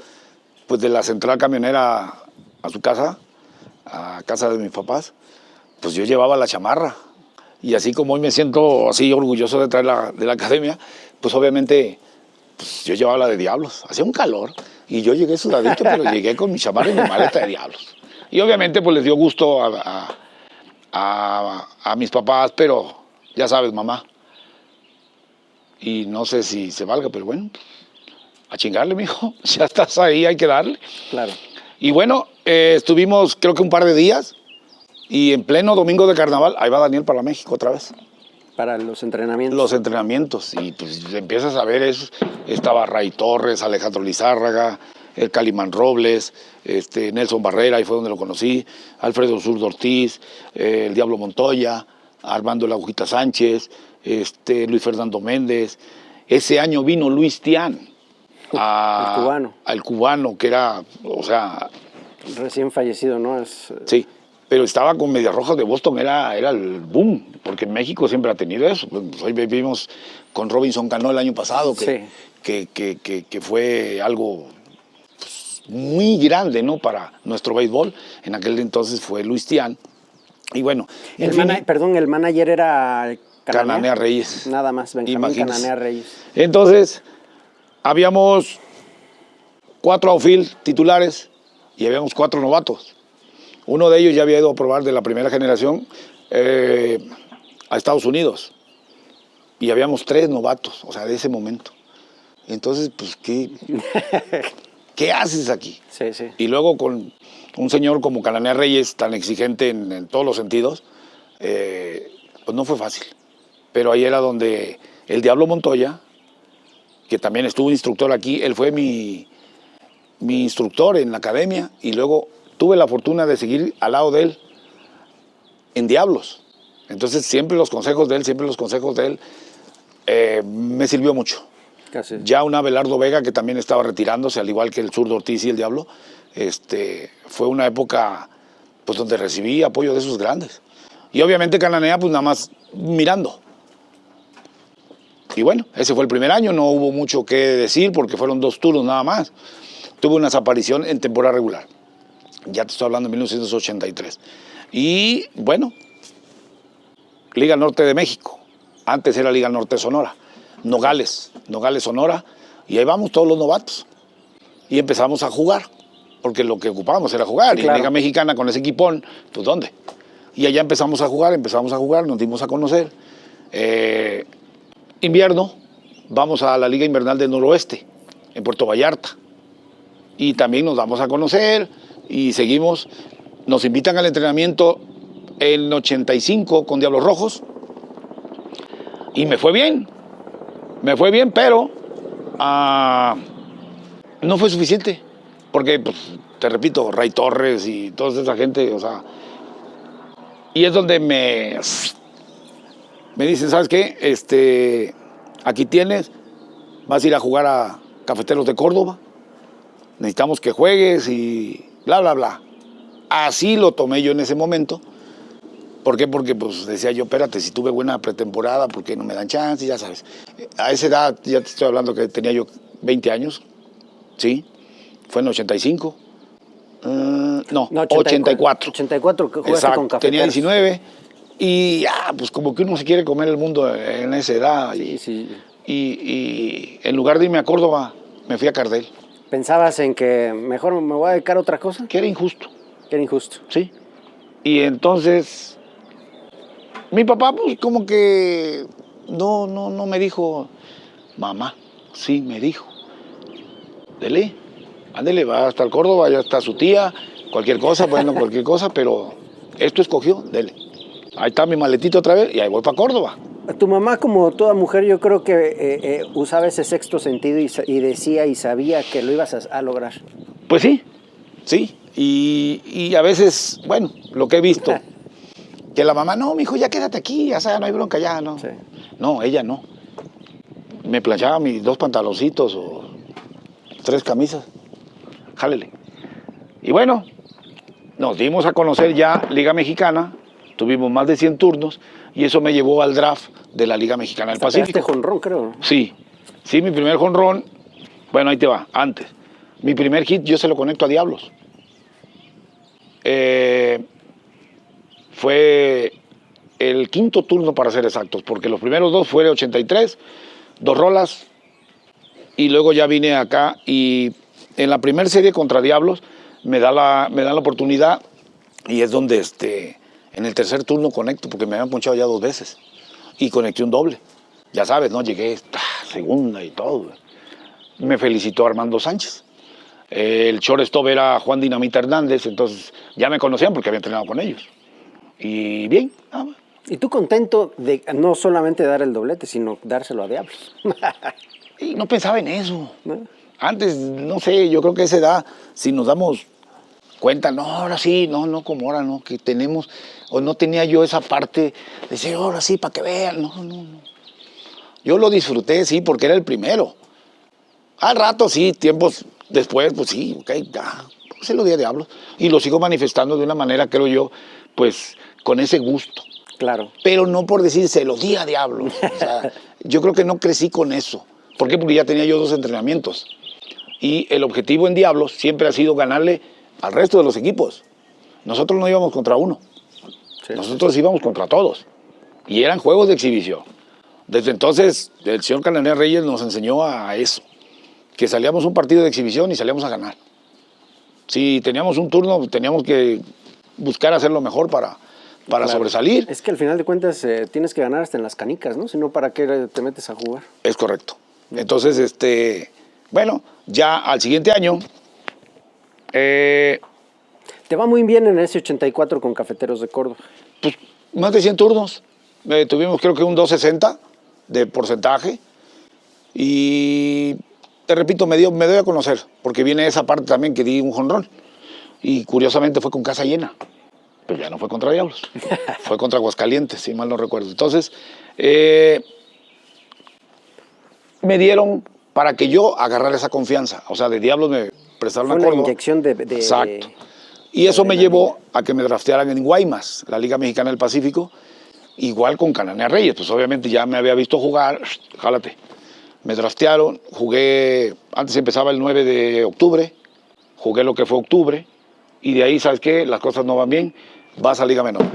[SPEAKER 1] pues de la central camionera a su casa, a casa de mis papás, pues yo llevaba la chamarra. Y así como hoy me siento así orgulloso de traer de la academia, pues obviamente pues yo llevaba la de Diablos. Hacía un calor y yo llegué sudadito, pero llegué con mi chamarra y mi maleta de Diablos. Y obviamente pues les dio gusto a mis papás, pero ya sabes, mamá. Y no sé si se valga, pero bueno, a chingarle, mijo. Ya estás ahí, hay que darle.
[SPEAKER 3] Claro.
[SPEAKER 1] Y bueno, estuvimos creo que un par de días y en pleno domingo de carnaval, ahí va Daniel para México otra vez.
[SPEAKER 3] Para los entrenamientos.
[SPEAKER 1] Los entrenamientos, y pues empiezas a ver eso. Estaba Ray Torres, Alejandro Lizárraga, el Calimán Robles, Nelson Barrera, ahí fue donde lo conocí, Alfredo Zurdo Ortiz, el Diablo Montoya, Armando La Agujita Sánchez, Luis Fernando Méndez. Ese año vino Luis Tián.
[SPEAKER 3] El cubano.
[SPEAKER 1] Al cubano, que era, o sea...
[SPEAKER 3] Recién fallecido, ¿no?
[SPEAKER 1] Sí. pero estaba con Medias Rojas de Boston, era el boom, porque México siempre ha tenido eso. Pues hoy vivimos con Robinson Cano el año pasado, que fue algo pues, muy grande, ¿no? Para nuestro béisbol. En aquel entonces fue Luis Tián. Y bueno,
[SPEAKER 3] el manager era
[SPEAKER 1] Cananea Reyes.
[SPEAKER 3] Nada más, Benjamín Cananea Reyes.
[SPEAKER 1] Entonces, habíamos 4 outfield titulares y habíamos 4 novatos. Uno de ellos ya había ido a probar de la primera generación a Estados Unidos. Y habíamos 3 novatos, o sea, de ese momento. Entonces, pues, ¿qué haces aquí?
[SPEAKER 3] Sí, sí.
[SPEAKER 1] Y luego con un señor como Cananea Reyes, tan exigente en todos los sentidos, pues no fue fácil. Pero ahí era donde el Diablo Montoya, que también estuvo instructor aquí, él fue mi instructor en la academia y luego tuve la fortuna de seguir al lado de él en Diablos. Entonces siempre los consejos de él, me sirvió mucho.
[SPEAKER 3] Casi.
[SPEAKER 1] Ya un Abelardo Vega, que también estaba retirándose, al igual que el Zurdo Ortiz y el Diablo, fue una época pues, donde recibí apoyo de esos grandes. Y obviamente Cananea, pues nada más mirando. Y bueno, ese fue el primer año, no hubo mucho que decir porque fueron 2 turnos nada más. Tuve una desaparición en temporada regular. Ya te estoy hablando de 1983. Y bueno, Liga Norte de México. Antes era Liga Norte de Sonora. Nogales, Sonora. Y ahí vamos todos los novatos. Y empezamos a jugar. Porque lo que ocupábamos era jugar. Sí, claro. Y Liga Mexicana con ese equipón, pues ¿dónde? Y allá empezamos a jugar, nos dimos a conocer. Invierno, vamos a la Liga Invernal del Noroeste, en Puerto Vallarta. Y también nos damos a conocer y seguimos. Nos invitan al entrenamiento en 85 con Diablos Rojos. Y me fue bien, pero no fue suficiente. Porque, pues, te repito, Ray Torres y toda esa gente, o sea... Y es donde me dicen, ¿sabes qué? Aquí tienes, vas a ir a jugar a Cafeteros de Córdoba, necesitamos que juegues y bla, bla, bla. Así lo tomé yo en ese momento. ¿Por qué? Porque pues decía yo, espérate, si tuve buena pretemporada, ¿por qué no me dan chance? Ya sabes. A esa edad, ya te estoy hablando que tenía yo 20 años, ¿sí? Fue en 85. No, 84.
[SPEAKER 3] 84 que jugaste con Cafeteros.
[SPEAKER 1] Tenía 19 y ya, pues como que uno se quiere comer el mundo en esa edad.
[SPEAKER 3] Sí, sí.
[SPEAKER 1] Y en lugar de irme a Córdoba, me fui a Cardel.
[SPEAKER 3] ¿Pensabas en que mejor me voy a dedicar a otra cosa?
[SPEAKER 1] Que era injusto.
[SPEAKER 3] Que era injusto.
[SPEAKER 1] Sí. Y entonces, mi papá pues como que no me dijo, mamá, sí me dijo, dele. Ándele, va hasta el Córdoba, ya está su tía, cualquier cosa, pero esto escogió, dele. Ahí está mi maletito otra vez y ahí voy para Córdoba.
[SPEAKER 3] Tu mamá, como toda mujer, yo creo que usaba ese sexto sentido y decía y sabía que lo ibas a lograr.
[SPEAKER 1] Pues sí, sí. Y a veces, bueno, lo que he visto, que la mamá, no, mijo, ya quédate aquí, ya sabes, no hay bronca, ya, ¿no? Sí. No, ella no. Me planchaba mis 2 pantaloncitos o 3 camisas. Jálele. Y bueno, nos dimos a conocer ya Liga Mexicana, tuvimos más de 100 turnos y eso me llevó al draft de la Liga Mexicana del Pacífico.
[SPEAKER 3] ¿Pegaste jonrón, creo? Sí,
[SPEAKER 1] mi primer jonrón, bueno, ahí te va, antes. Mi primer hit yo se lo conecto a Diablos. Fue el 5.º turno para ser exactos, porque los primeros 2 fue el 83, 2 rolas, y luego ya vine acá y en la primera serie contra Diablos me dan la oportunidad y es donde en el tercer turno conecto, porque me habían ponchado ya 2 veces y conecté un doble. Ya sabes, ¿no? Llegué segunda y todo. Me felicitó Armando Sánchez. El shortstop era Juan Dinamita Hernández, entonces ya me conocían porque había entrenado con ellos. Y bien.
[SPEAKER 3] ¿Y tú contento de no solamente dar el doblete, sino dárselo a Diablos?
[SPEAKER 1] Y no pensaba en eso. ¿No? Antes, no sé, yo creo que a esa edad, si nos damos cuenta, no, ahora sí, no como ahora, no, que tenemos, o no tenía yo esa parte de decir, ahora sí, para que vean, no. Yo lo disfruté, sí, porque era el primero. Al rato, sí, tiempos después, pues sí, ok, ya, pues se lo di a Diablos. Y lo sigo manifestando de una manera, creo yo, pues con ese gusto.
[SPEAKER 3] Claro.
[SPEAKER 1] Pero no por decir, se lo di a Diablos. O sea, yo creo que no crecí con eso. ¿Por qué? Porque ya tenía yo 2 entrenamientos. Y el objetivo en Diablos siempre ha sido ganarle al resto de los equipos. Nosotros no íbamos contra uno.
[SPEAKER 3] Sí.
[SPEAKER 1] Nosotros íbamos contra todos. Y eran juegos de exhibición. Desde entonces, el señor Cananea Reyes nos enseñó a eso. Que salíamos un partido de exhibición y salíamos a ganar. Si teníamos un turno, teníamos que buscar hacer lo mejor para
[SPEAKER 3] Claro.
[SPEAKER 1] sobresalir.
[SPEAKER 3] Es que al final de cuentas tienes que ganar hasta en las canicas, ¿no? Si no, ¿para qué te metes a jugar?
[SPEAKER 1] Es correcto. Entonces, bueno, ya al siguiente año,
[SPEAKER 3] Te va muy bien en ese 84 con Cafeteros de Córdoba.
[SPEAKER 1] pues más de 100 turnos. Tuvimos creo que un 260 de porcentaje. Y te repito, me doy a conocer, porque viene esa parte también que di un jonrón. Y curiosamente fue con casa llena. Pero ya no fue contra Diablos. Fue contra Aguascalientes, si mal no recuerdo. Entonces, me dieron para que yo agarrara esa confianza. O sea, de Diablos me prestaron
[SPEAKER 3] Fue
[SPEAKER 1] a
[SPEAKER 3] una
[SPEAKER 1] Córdoba.
[SPEAKER 3] inyección de
[SPEAKER 1] Exacto. Y eso me llevó a que me draftearan en Guaymas, la Liga Mexicana del Pacífico, igual con Cananea Reyes. Pues obviamente ya me había visto jugar, jálate. Me draftearon, jugué, antes empezaba el 9 de octubre, jugué lo que fue octubre, y de ahí, ¿sabes qué? Las cosas no van bien, vas a Liga Menor.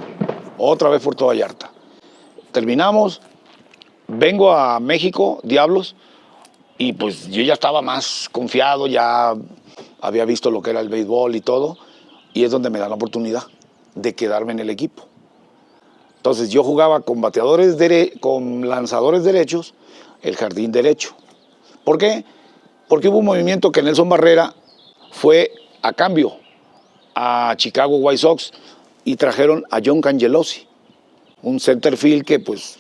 [SPEAKER 1] Otra vez Puerto Vallarta. Terminamos, vengo a México, Diablos, y pues yo ya estaba más confiado, ya había visto lo que era el béisbol y todo, y es donde me dan la oportunidad de quedarme en el equipo. Entonces yo jugaba con con lanzadores derechos, el jardín derecho. ¿Por qué? Porque hubo un movimiento que Nelson Barrera fue a cambio a Chicago White Sox y trajeron a John Cangelosi, un center field que pues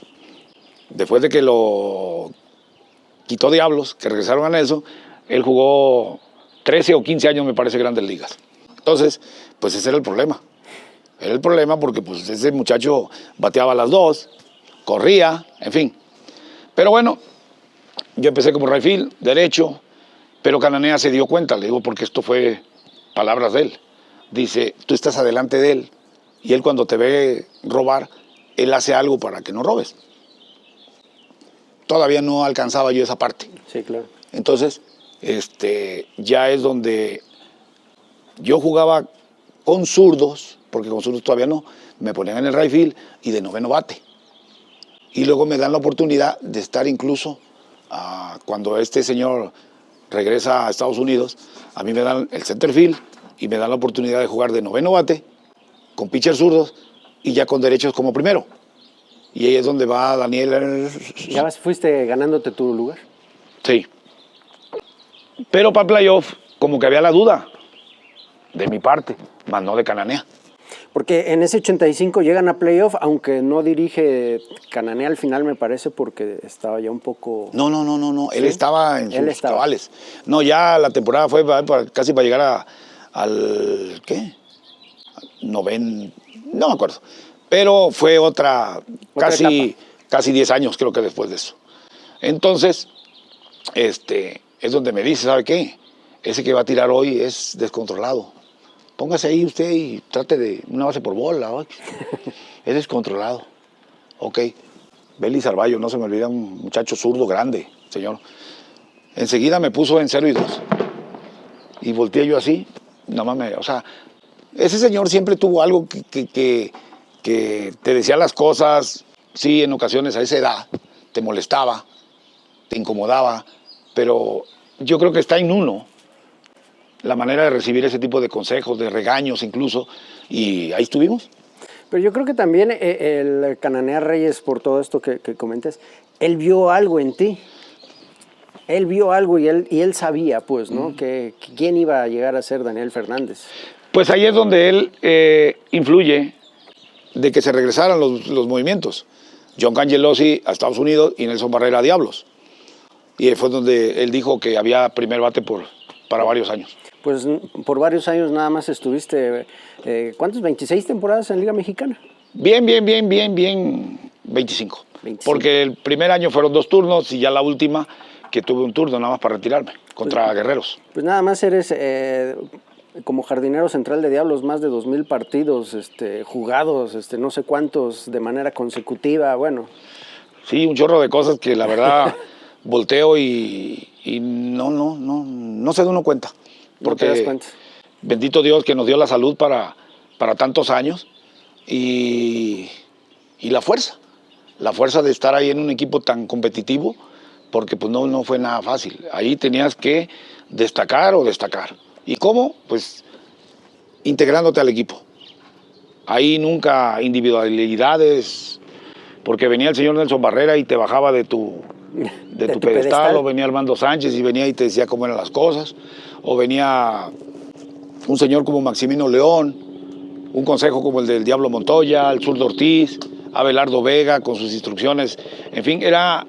[SPEAKER 1] después de que lo quitó Diablos, que regresaron a Nelson, él jugó 13 o 15 años, me parece, Grandes Ligas. Entonces, pues ese era el problema. Era el problema porque pues ese muchacho bateaba a las 2, corría, en fin. Pero bueno, yo empecé como right field, derecho, pero Cananea se dio cuenta, le digo, porque esto fue palabras de él. Dice, tú estás adelante de él y él cuando te ve robar, él hace algo para que no robes. Todavía no alcanzaba yo esa parte.
[SPEAKER 3] Sí, claro.
[SPEAKER 1] Entonces, ya es donde yo jugaba con zurdos, porque con zurdos todavía no, me ponían en el right field y de noveno bate. Y luego me dan la oportunidad de estar incluso, cuando este señor regresa a Estados Unidos, a mí me dan el center field y me dan la oportunidad de jugar de noveno bate, con pitchers zurdos y ya con derechos como primero. Y ahí es donde va Daniel.
[SPEAKER 3] ¿Ya fuiste ganándote tu lugar?
[SPEAKER 1] Sí. Pero para playoff, como que había la duda de mi parte, más no de Cananea.
[SPEAKER 3] Porque en ese 85 llegan a playoff, aunque no dirige Cananea al final, me parece, porque estaba ya un poco...
[SPEAKER 1] No.
[SPEAKER 3] ¿Sí?
[SPEAKER 1] Él estaba en
[SPEAKER 3] Él
[SPEAKER 1] sus
[SPEAKER 3] estaba.
[SPEAKER 1] cabales. No, ya la temporada fue casi para llegar al... ¿Qué? No me acuerdo. Pero fue otra casi 10 años, creo que después de eso. Entonces, es donde me dice, ¿sabe qué? Ese que va a tirar hoy es descontrolado. Póngase ahí usted y trate de una base por bola. ¿No? Es descontrolado. Ok. Beli Sarballo, no se me olvida, un muchacho zurdo grande, señor. Enseguida me puso en 0-2. Y volteé yo así, nada más o sea, ese señor siempre tuvo algo que te decía las cosas, sí, en ocasiones a esa edad, te molestaba, te incomodaba, pero yo creo que está en uno la manera de recibir ese tipo de consejos, de regaños incluso, y ahí estuvimos.
[SPEAKER 3] Pero yo creo que también el Cananea Reyes, por todo esto que comentas, él vio algo en ti. Él vio algo y él sabía, pues, ¿no? Que quién iba a llegar a ser Daniel Fernández.
[SPEAKER 1] Pues ahí es donde él influye de que se regresaran los movimientos. John Cangelosi a Estados Unidos y Nelson Barrera a Diablos. Y fue donde él dijo que había primer bate para varios años.
[SPEAKER 3] Pues por varios años nada más estuviste, ¿cuántos? 26 temporadas en Liga Mexicana.
[SPEAKER 1] Bien, 25. Porque el primer año fueron 2 turnos y ya la última que tuve un turno nada más para retirarme contra Guerreros.
[SPEAKER 3] Pues nada más eres como jardinero central de Diablos, más de 2,000 partidos jugados, no sé cuántos de manera consecutiva, bueno.
[SPEAKER 1] Sí, un chorro de cosas que la verdad volteo y no se da uno cuenta. Porque
[SPEAKER 3] no te das cuenta.
[SPEAKER 1] Bendito Dios que nos dio la salud para tantos años y la fuerza de estar ahí en un equipo tan competitivo, porque pues no fue nada fácil. Ahí tenías que destacar. ¿Y cómo? Pues integrándote al equipo. Ahí nunca individualidades, porque venía el señor Nelson Barrera y te bajaba de tu pedestal, o venía Armando Sánchez y venía y te decía cómo eran las cosas, o venía un señor como Maximino León, un consejo como el del Diablo Montoya, el Zurdo Ortiz, Abelardo Vega con sus instrucciones. En fin, era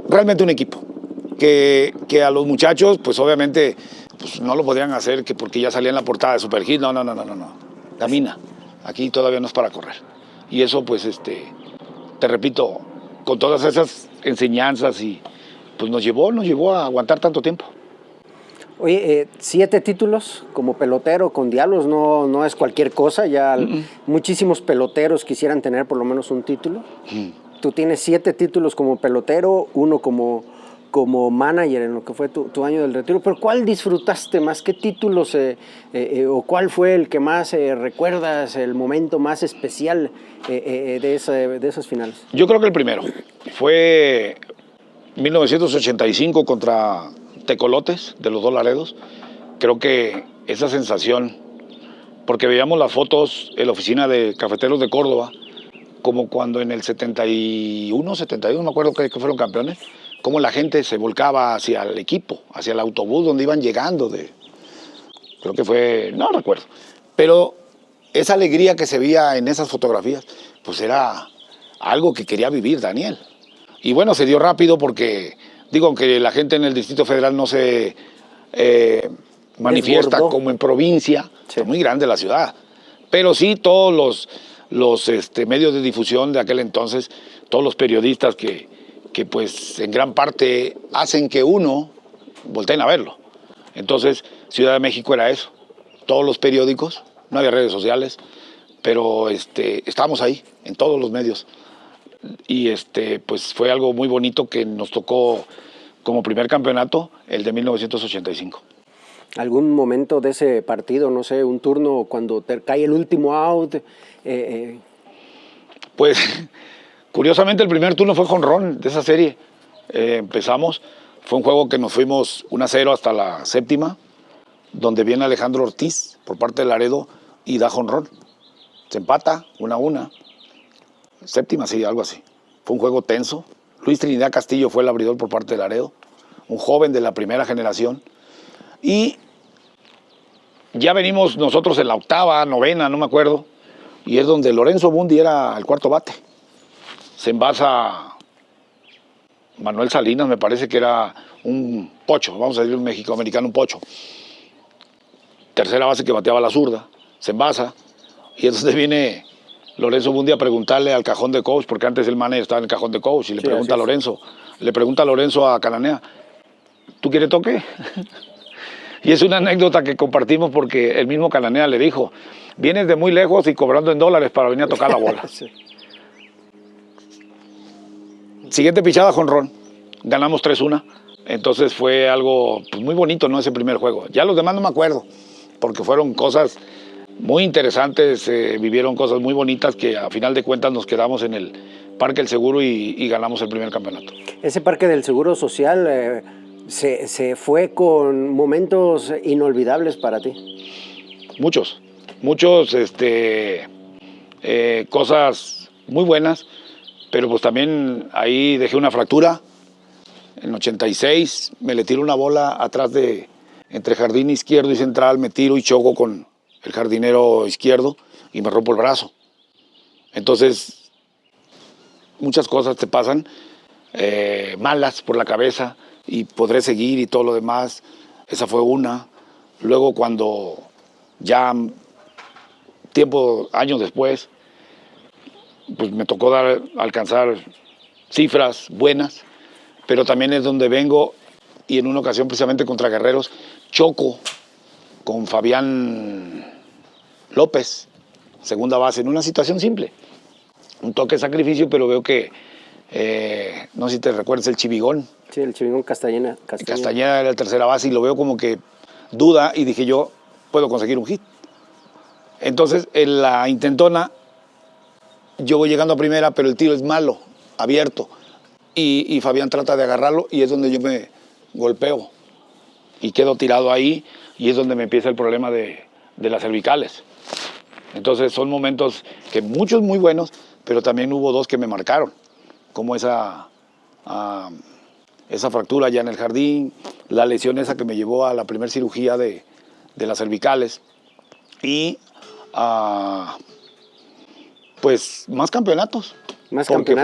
[SPEAKER 1] realmente un equipo que a los muchachos, pues obviamente pues, no lo podían hacer que porque ya salía en la portada de Super Hit. No. Camina. Aquí todavía no es para correr. Y eso, pues, te repito, con todas esas enseñanzas y pues nos llevó a aguantar tanto tiempo.
[SPEAKER 3] Oye, 7 títulos como pelotero con Diablos no es cualquier cosa. Ya muchísimos peloteros quisieran tener por lo menos un título. Tú tienes 7 títulos como pelotero, 1 como manager en lo que fue tu año del retiro. Pero ¿cuál disfrutaste más? ¿Qué títulos o cuál fue el que más recuerdas, el momento más especial de esos finales?
[SPEAKER 1] Yo creo que el primero fue 1985 contra Tecolotes de los Dos Laredos. Creo que esa sensación, porque veíamos las fotos en la oficina de Cafeteros de Córdoba, como cuando en el 71, no me acuerdo que fueron campeones, cómo la gente se volcaba hacia el equipo, hacia el autobús donde iban llegando. Creo que fue, no recuerdo, pero esa alegría que se veía en esas fotografías, pues era algo que quería vivir Daniel. Y bueno, se dio rápido porque, aunque la gente en el Distrito Federal no se manifiesta
[SPEAKER 3] desbordó
[SPEAKER 1] como en provincia,
[SPEAKER 3] sí.
[SPEAKER 1] Es muy grande la ciudad, pero sí todos los medios de difusión de aquel entonces, todos los periodistas que pues en gran parte hacen que uno volteen a verlo. Entonces, Ciudad de México era eso. Todos los periódicos, no había redes sociales, pero estábamos ahí, en todos los medios. Y pues fue algo muy bonito que nos tocó como primer campeonato, el de 1985.
[SPEAKER 3] ¿Algún momento de ese partido, no sé, un turno cuando te cae el último out?
[SPEAKER 1] Pues, curiosamente, el primer turno fue jonrón de esa serie. Empezamos, fue un juego que nos fuimos 1-0 hasta la séptima, donde viene Alejandro Ortiz por parte de Laredo y da jonrón. Se empata 1-1. Séptima, sí, algo así. Fue un juego tenso. Luis Trinidad Castillo fue el abridor por parte de Laredo, un joven de la primera generación. Y ya venimos nosotros en la octava, novena, no me acuerdo, y es donde Lorenzo Bundy era el cuarto bate. Se envasa Manuel Salinas, me parece que era un pocho, vamos a decir un mexicoamericano, un pocho. Tercera base que bateaba la zurda, se envasa, y entonces viene Lorenzo Bundy a preguntarle al cajón de coach, porque antes el manager estaba en el cajón de coach, y le pregunta a Lorenzo a Cananea, ¿tú quieres toque? Y es una anécdota que compartimos porque el mismo Cananea le dijo, vienes de muy lejos y cobrando en dólares para venir a tocar la bola.
[SPEAKER 3] Sí.
[SPEAKER 1] Siguiente pichada, jonrón. Ganamos 3-1. Entonces fue algo pues, muy bonito, ¿no? Ese primer juego. Ya los demás no me acuerdo, porque fueron cosas muy interesantes, vivieron cosas muy bonitas que a final de cuentas nos quedamos en el Parque del Seguro y ganamos el primer campeonato.
[SPEAKER 3] Ese Parque del Seguro Social se fue con momentos inolvidables para ti.
[SPEAKER 1] Muchos, cosas muy buenas, pero pues también ahí dejé una fractura. En 86 me le tiro una bola atrás entre jardín izquierdo y central, me tiro y choco con el jardinero izquierdo y me rompo el brazo. Entonces, muchas cosas te pasan malas por la cabeza y podré seguir y todo lo demás. Esa fue una. Luego cuando ya años después, pues me tocó alcanzar cifras buenas, pero también es donde vengo y en una ocasión precisamente contra Guerreros choco con Fabián López, segunda base, en una situación simple. Un toque de sacrificio, pero veo que, no sé si te recuerdas, el Chivigón.
[SPEAKER 3] Sí, el Chivigón Castañeda.
[SPEAKER 1] Castañeda era el tercera base y lo veo como que duda y dije yo, puedo conseguir un hit. Entonces, en la intentona, yo voy llegando a primera, pero el tiro es malo, abierto. Y Fabián trata de agarrarlo y es donde yo me golpeo. Y quedo tirado ahí y es donde me empieza el problema de las cervicales. Entonces, son momentos que muchos muy buenos, pero también hubo dos que me marcaron, como esa fractura allá en el jardín, la lesión esa que me llevó a la primera cirugía de las cervicales y pues más campeonatos. Porque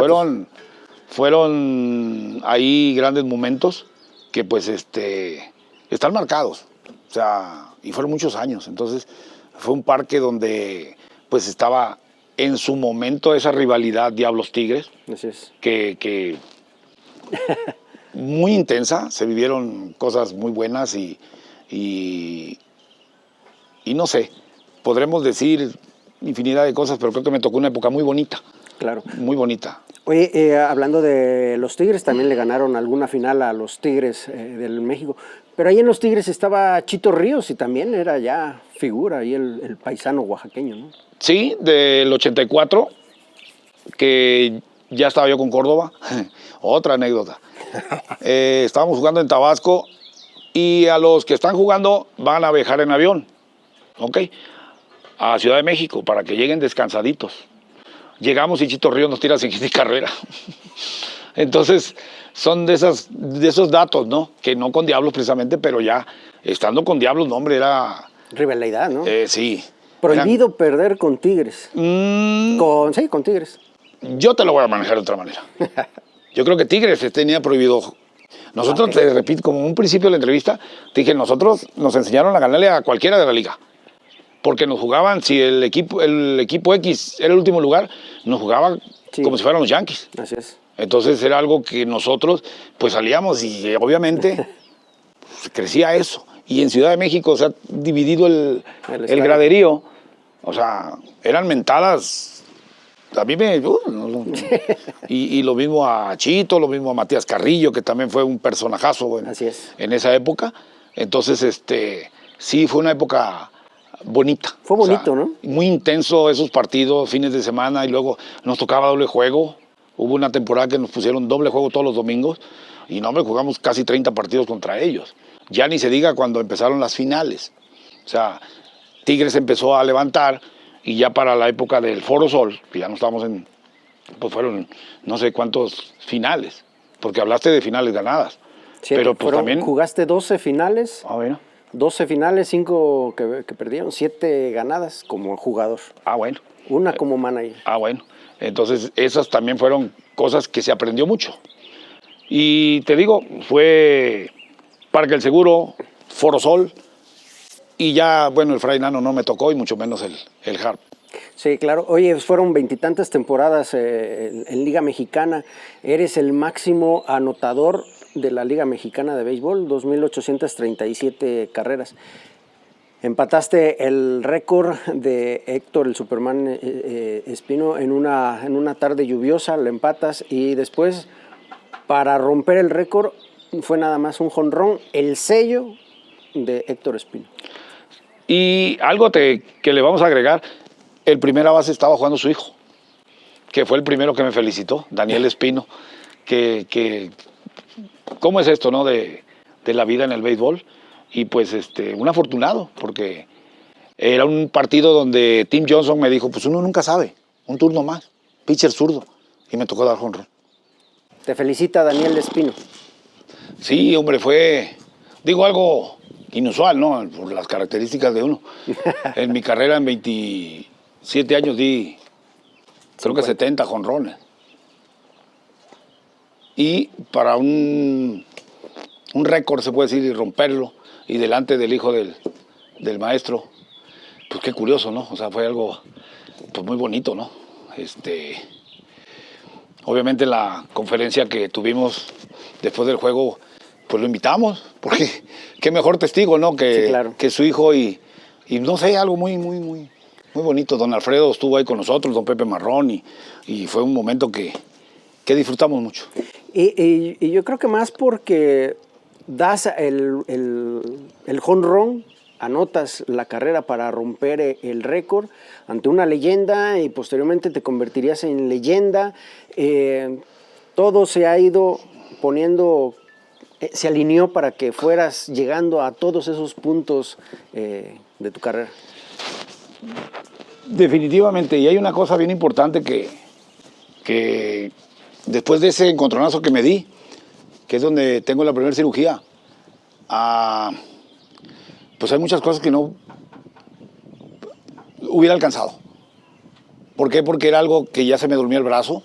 [SPEAKER 1] fueron ahí grandes momentos que pues están marcados, o sea, y fueron muchos años. Entonces fue un parque donde pues estaba en su momento esa rivalidad Diablos-Tigres,
[SPEAKER 3] Así es.
[SPEAKER 1] que muy intensa, se vivieron cosas muy buenas y no sé, podremos decir infinidad de cosas, pero creo que me tocó una época muy bonita.
[SPEAKER 3] Claro.
[SPEAKER 1] Muy bonita.
[SPEAKER 3] Oye, hablando de los Tigres, también le ganaron alguna final a los Tigres del México. Pero ahí en los Tigres estaba Chito Ríos y también era ya figura ahí el paisano oaxaqueño, ¿no?
[SPEAKER 1] Sí, del 84, que ya estaba yo con Córdoba. Otra anécdota. Estábamos jugando en Tabasco y a los que están jugando van a viajar en avión, ¿ok? A Ciudad de México para que lleguen descansaditos. Llegamos y Chito Ríos nos tira sin hit y carrera. Entonces, son de esos datos, ¿no? Que no con Diablos precisamente, pero ya estando con Diablos, no, hombre, era...
[SPEAKER 3] Rivalidad, ¿no?
[SPEAKER 1] Sí.
[SPEAKER 3] Prohibido perder con Tigres. Sí, con Tigres.
[SPEAKER 1] Yo te lo voy a manejar de otra manera. Yo creo que Tigres tenía prohibido. Nosotros, te repito, como en un principio de la entrevista, te dije, nosotros nos enseñaron a ganarle a cualquiera de la liga. Porque nos jugaban, si el equipo X era el último lugar, nos jugaban como si fueran los Yankees.
[SPEAKER 3] Así es.
[SPEAKER 1] Entonces era algo que nosotros pues salíamos y obviamente crecía eso. Y en Ciudad de México se ha dividido el graderío. O sea, eran mentadas. A mí me... y lo mismo a Chito, lo mismo a Matías Carrillo, que también fue un personajazo en esa época. Entonces, sí, fue una época bonita.
[SPEAKER 3] Fue bonito, o sea, ¿no?
[SPEAKER 1] Muy intenso esos partidos, fines de semana, y luego nos tocaba doble juego. Hubo una temporada que nos pusieron doble juego todos los domingos y no, hombre, jugamos casi 30 partidos contra ellos. Ya ni se diga cuando empezaron las finales. O sea, Tigres empezó a levantar y ya para la época del Foro Sol, que ya no estábamos en... Pues fueron no sé cuántos finales, porque hablaste de finales ganadas.
[SPEAKER 3] Sí,
[SPEAKER 1] pero pues también...
[SPEAKER 3] Jugaste 12 finales.
[SPEAKER 1] Ah, bueno.
[SPEAKER 3] 12 finales, 5 que perdieron, 7 ganadas como jugador.
[SPEAKER 1] Ah, bueno.
[SPEAKER 3] Una como manager.
[SPEAKER 1] Ah, bueno. Entonces, esas también fueron cosas que se aprendió mucho. Y te digo, fue Parque del Seguro, Foro Sol, y ya, bueno, el Fray Nano no me tocó, y mucho menos el Harp.
[SPEAKER 3] Sí, claro. Oye, fueron 20 temporadas en Liga Mexicana. Eres el máximo anotador de la Liga Mexicana de Béisbol, 2,837 carreras. Empataste el récord de Héctor el Superman Espino en una tarde lluviosa, lo empatas y después, para romper el récord, fue nada más un jonrón, el sello de Héctor Espino.
[SPEAKER 1] Y algo que le vamos a agregar, el primera base estaba jugando su hijo, que fue el primero que me felicitó, Daniel Espino, que ¿cómo es esto, no? De la vida en el béisbol. Y pues un afortunado, porque era un partido donde Tim Johnson me dijo, pues uno nunca sabe, un turno más, pitcher zurdo, y me tocó dar jonrón.
[SPEAKER 3] Te felicita Daniel Espino.
[SPEAKER 1] Sí, hombre, fue, digo, algo inusual, ¿no? Por las características de uno. En mi carrera en 27 años di, creo que 70 jonrones. Y para un récord, se puede decir, y romperlo, y delante del hijo del maestro, pues qué curioso, ¿no? O sea, fue algo pues muy bonito, ¿no? Obviamente la conferencia que tuvimos después del juego, pues lo invitamos, porque qué mejor testigo, ¿no? Que,
[SPEAKER 3] Sí, claro.
[SPEAKER 1] que su hijo y no sé, algo muy bonito. Don Alfredo estuvo ahí con nosotros, don Pepe Marrón, y fue un momento que disfrutamos mucho.
[SPEAKER 3] Y yo creo que más porque das el jonrón, anotas la carrera para romper el récord ante una leyenda y posteriormente te convertirías en leyenda. Todo se ha ido poniendo, se alineó para que fueras llegando a todos esos puntos de tu carrera.
[SPEAKER 1] Definitivamente, y hay una cosa bien importante que después de ese encontronazo que me di, que es donde tengo la primera cirugía, pues hay muchas cosas que no hubiera alcanzado. ¿Por qué? Porque era algo que ya se me dormía el brazo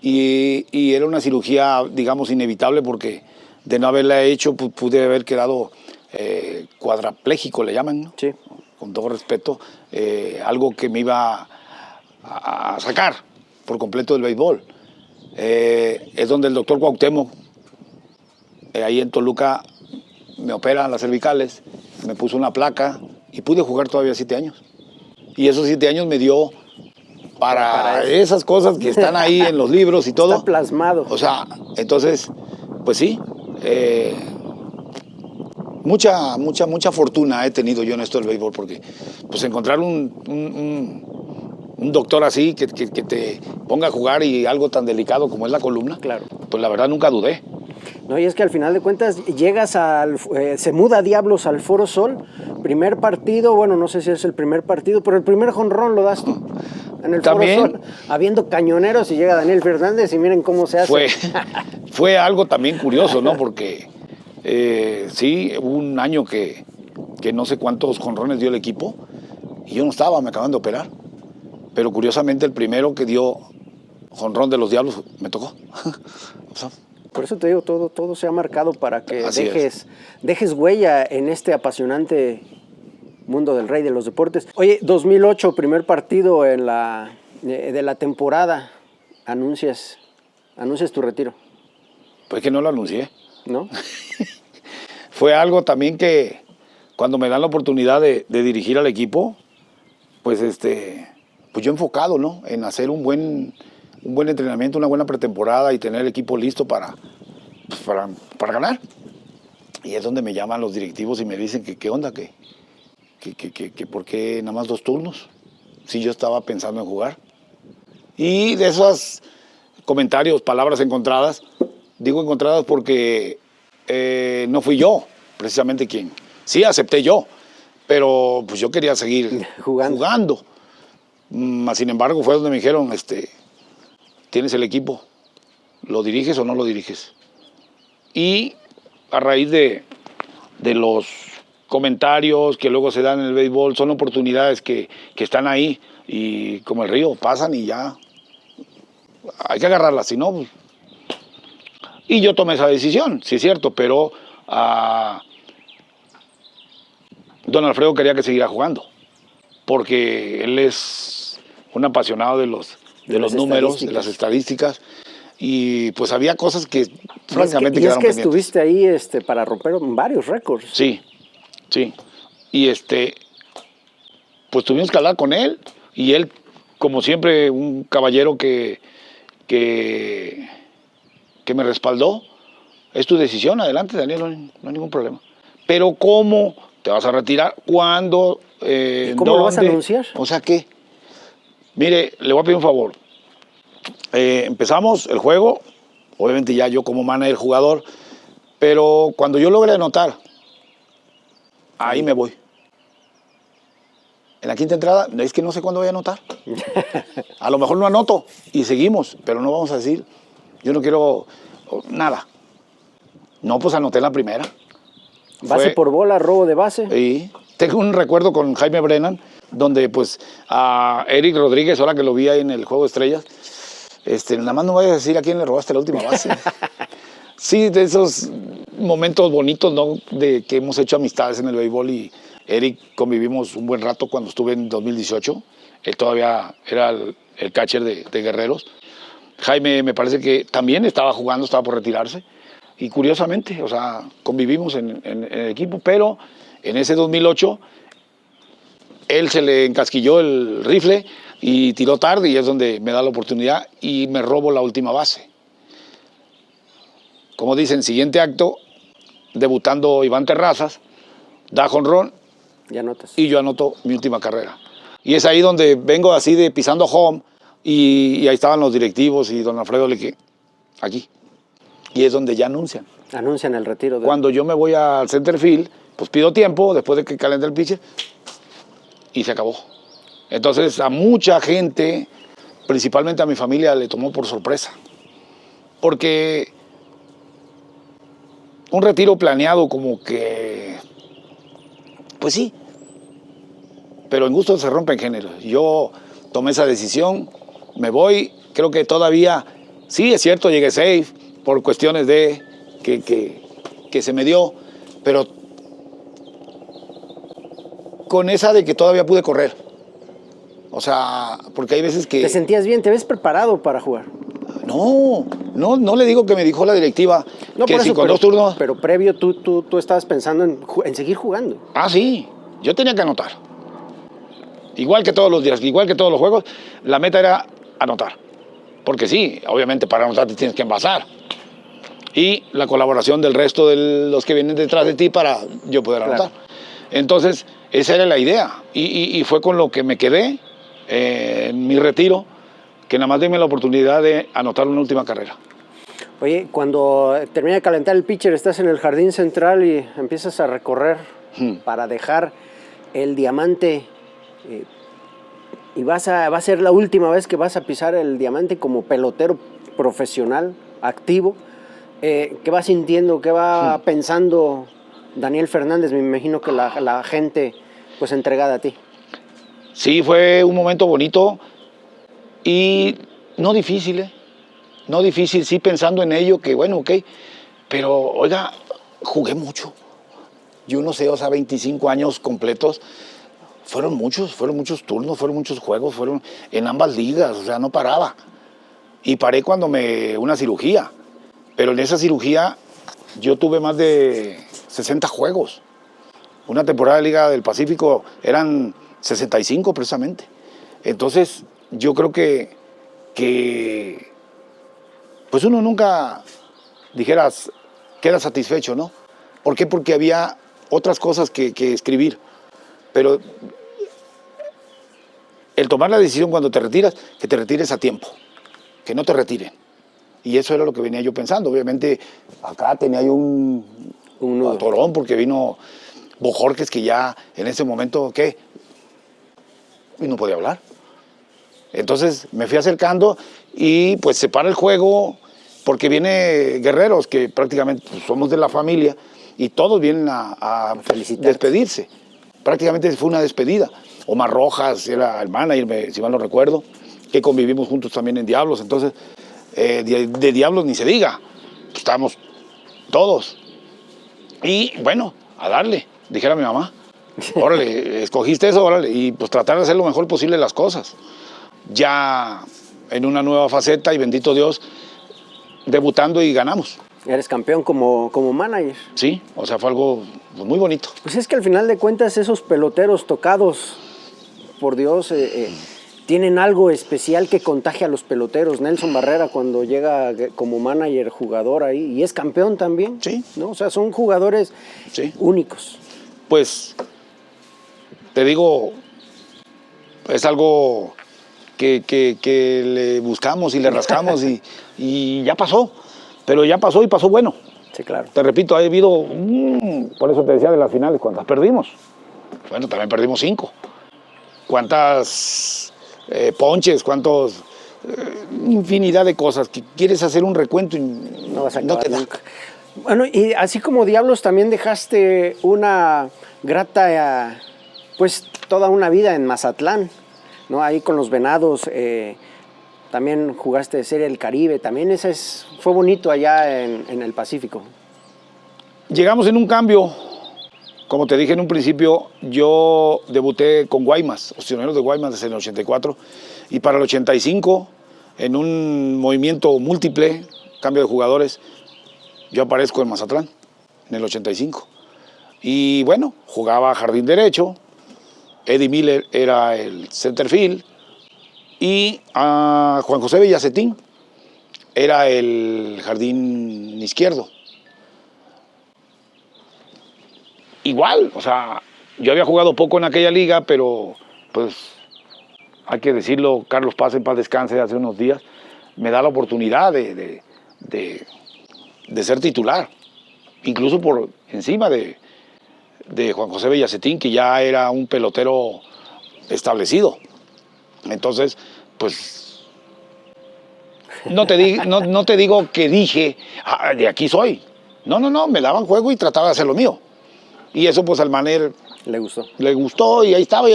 [SPEAKER 1] y era una cirugía, digamos, inevitable porque de no haberla hecho pude haber quedado cuadrapléjico, le llaman, ¿no?
[SPEAKER 3] Sí.
[SPEAKER 1] Con todo respeto, algo que me iba a sacar por completo del béisbol. Es donde el doctor Cuauhtémoc, ahí en Toluca, me opera las cervicales, me puso una placa y pude jugar todavía 7 años. Y esos 7 años me dio para esas cosas que están ahí en los libros y todo.
[SPEAKER 3] Está plasmado.
[SPEAKER 1] O sea, entonces, pues sí, mucha fortuna he tenido yo en esto del béisbol, porque pues encontrar un doctor así que te ponga a jugar y algo tan delicado como es la columna,
[SPEAKER 3] Claro.
[SPEAKER 1] pues la verdad nunca dudé.
[SPEAKER 3] No, y es que al final de cuentas llegas se muda Diablos al Foro Sol, primer partido, bueno, no sé si es el primer partido, pero el primer jonrón lo das tú en el
[SPEAKER 1] También,
[SPEAKER 3] Foro Sol, habiendo cañoneros y llega Daniel Fernández y miren cómo se hace.
[SPEAKER 1] Fue algo también curioso, ¿no? Porque sí, hubo un año que no sé cuántos jonrones dio el equipo y yo no estaba, me acaban de operar. Pero curiosamente el primero que dio jonrón de los Diablos me tocó. O sea,
[SPEAKER 3] Por eso te digo, todo se ha marcado para que
[SPEAKER 1] Así
[SPEAKER 3] dejes huella en este apasionante mundo del rey de los deportes. Oye, 2008, primer partido de la temporada, anuncias tu retiro,
[SPEAKER 1] pues que no lo anuncié.
[SPEAKER 3] ¿no?
[SPEAKER 1] Fue algo también que cuando me dan la oportunidad de dirigir al equipo, pues pues yo enfocado, ¿no? En hacer un buen entrenamiento, una buena pretemporada y tener el equipo listo para ganar. Y es donde me llaman los directivos y me dicen que qué onda, que por qué nada más 2 turnos, si yo estaba pensando en jugar. Y de esos comentarios, palabras encontradas, digo encontradas porque no fui yo precisamente quien, sí acepté yo, pero pues yo quería seguir jugando. Sin embargo, fue donde me dijeron, tienes el equipo, ¿lo diriges o no lo diriges? Y a raíz de los comentarios que luego se dan en el béisbol, son oportunidades que están ahí y como el río, pasan y ya hay que agarrarlas, si no, pues. Y yo tomé esa decisión, sí es cierto, pero don Alfredo quería que siguiera jugando, porque él es un apasionado de los números, de las estadísticas, y pues había cosas que francamente quedaron pendientes.
[SPEAKER 3] Estuviste ahí para romper varios récords.
[SPEAKER 1] Sí. Y pues tuvimos que hablar con él, y él, como siempre, un caballero que me respaldó. Es tu decisión, adelante, Daniel, no hay ningún problema. Pero ¿cómo te vas a retirar? ¿Cuándo?
[SPEAKER 3] ¿Y cómo lo vas a anunciar?
[SPEAKER 1] O sea, ¿qué? Mire, le voy a pedir un favor. Empezamos el juego, obviamente ya yo como manager, jugador, pero cuando yo logre anotar, ahí me voy. En la quinta entrada, es que no sé cuándo voy a anotar. A lo mejor no anoto y seguimos, pero no vamos a decir, yo no quiero nada. No, pues anoté en la primera.
[SPEAKER 3] Base por bola, robo de base.
[SPEAKER 1] Sí. Tengo un recuerdo con Jaime Brennan, donde pues a Eric Rodríguez, ahora que lo vi ahí en el Juego de Estrellas, nada más no vayas a decir a quién le robaste la última base. Sí, de esos momentos bonitos, ¿no? De que hemos hecho amistades en el béisbol, y Eric convivimos un buen rato cuando estuve en 2018. Él todavía era el catcher de Guerreros. Jaime me parece que también estaba jugando, estaba por retirarse. Y curiosamente, o sea, convivimos en el equipo, pero en ese 2008 él se le encasquilló el rifle y tiró tarde y es donde me da la oportunidad y me robo la última base. Como dicen, siguiente acto, debutando Iván Terrazas, da jonrón
[SPEAKER 3] Ya notas.
[SPEAKER 1] y yo anoto mi última carrera. Y es ahí donde vengo así de pisando home y ahí estaban los directivos y don Alfredo Leque, aquí. Y es donde ya anuncian.
[SPEAKER 3] Anuncian el retiro.
[SPEAKER 1] Cuando yo me voy al center field, pues pido tiempo después de que calente el pitcher y se acabó. Entonces a mucha gente, principalmente a mi familia, le tomó por sorpresa. Porque un retiro planeado como que, pues sí, pero en gusto se rompen géneros. Yo tomé esa decisión, me voy, creo que todavía, sí es cierto, llegué safe por cuestiones de que se me dio, pero con esa de que todavía pude correr. O sea, porque hay veces que...
[SPEAKER 3] ¿Te sentías bien? ¿Te ves preparado para jugar?
[SPEAKER 1] No le digo que me dijo la directiva
[SPEAKER 3] No,
[SPEAKER 1] que
[SPEAKER 3] por
[SPEAKER 1] si
[SPEAKER 3] eso,
[SPEAKER 1] con
[SPEAKER 3] pero,
[SPEAKER 1] 2 turnos...
[SPEAKER 3] Pero previo tú estabas pensando en seguir jugando.
[SPEAKER 1] Ah, sí, yo tenía que anotar. Igual que todos los días, igual que todos los juegos, la meta era anotar. Porque sí, obviamente para anotar te tienes que envasar. Y la colaboración del resto de los que vienen detrás de ti para yo poder anotar.
[SPEAKER 3] Claro.
[SPEAKER 1] Entonces, esa era la idea. Y fue con lo que me quedé en mi retiro, que nada más denme la oportunidad de anotar una última carrera.
[SPEAKER 3] Oye, cuando termina de calentar el pitcher, estás en el jardín central y empiezas a recorrer para dejar el diamante. Y va a ser la última vez que vas a pisar el diamante como pelotero profesional, activo. ¿Qué va sintiendo? ¿Qué va pensando Daniel Fernández? Me imagino que la gente pues entregada a ti.
[SPEAKER 1] Sí, fue un momento bonito y no difícil, no difícil, sí pensando en ello, que bueno, ok, pero oiga, jugué mucho. Yo no sé, o sea, 25 años completos, fueron muchos turnos, fueron muchos juegos, fueron en ambas ligas, o sea, no paraba. Y paré cuando una cirugía, pero en esa cirugía yo tuve más de 60 juegos. Una temporada de Liga del Pacífico eran 65 precisamente. Entonces, yo creo que pues uno nunca, dijeras, queda satisfecho, ¿no? ¿Por qué? Porque había otras cosas que escribir. Pero el tomar la decisión cuando te retiras, que te retires a tiempo, que no te retiren. Y eso era lo que venía yo pensando. Obviamente, acá tenía yo un atorón porque vino Bojorques, que ya en ese momento, ¿qué? Y no podía hablar. Entonces me fui acercando y pues se para el juego porque viene Guerreros, que prácticamente somos de la familia, y todos vienen a despedirse. Prácticamente fue una despedida. Omar Rojas era el manager, si mal no recuerdo, que convivimos juntos también en Diablos. Entonces, de Diablos ni se diga, estábamos todos. Y bueno, a darle, dijera mi mamá. Órale, escogiste eso, órale, y pues tratar de hacer lo mejor posible las cosas. Ya en una nueva faceta, y bendito Dios, debutando y ganamos.
[SPEAKER 3] Eres campeón como manager.
[SPEAKER 1] Sí, o sea, fue algo pues, muy bonito.
[SPEAKER 3] Pues es que al final de cuentas esos peloteros tocados por Dios tienen algo especial que contagia a los peloteros. Nelson Barrera cuando llega como manager, jugador ahí, y es campeón también.
[SPEAKER 1] Sí.
[SPEAKER 3] ¿No? O sea, son jugadores únicos.
[SPEAKER 1] Pues, te digo, es algo que le buscamos y le rascamos y ya pasó. Pero ya pasó y pasó bueno.
[SPEAKER 3] Sí, claro.
[SPEAKER 1] Te repito, ha habido, por eso te decía de las finales, ¿cuántas perdimos? Bueno, también perdimos 5. ¿Cuántas ponches? ¿Cuántos? Infinidad de cosas. Que quieres hacer un recuento y
[SPEAKER 3] No vas a
[SPEAKER 1] no
[SPEAKER 3] acabar
[SPEAKER 1] te da.
[SPEAKER 3] nunca. Bueno, y así como Diablos también dejaste una grata, pues toda una vida en Mazatlán, ¿no? Ahí con los Venados. También jugaste Serie del Caribe, también fue bonito allá en el Pacífico.
[SPEAKER 1] Llegamos en un cambio, como te dije en un principio, yo debuté con Guaymas, los Pioneros de Guaymas desde el 84, y para el 85, en un movimiento múltiple, cambio de jugadores, yo aparezco en Mazatlán, en el 85. Y bueno, jugaba jardín derecho, Eddie Miller era el centerfield y Juan José Bellacetín era el jardín izquierdo. Igual, o sea, yo había jugado poco en aquella liga, pero pues hay que decirlo, Carlos Paz en paz descanse hace unos días, me da la oportunidad de ser titular, incluso por encima de Juan José Bellacetín, que ya era un pelotero establecido. Entonces, pues, no te digo que dije, de aquí soy. No, me daban juego y trataba de hacer lo mío. Y eso, pues, al Manner
[SPEAKER 3] Le gustó.
[SPEAKER 1] le gustó y ahí estaba,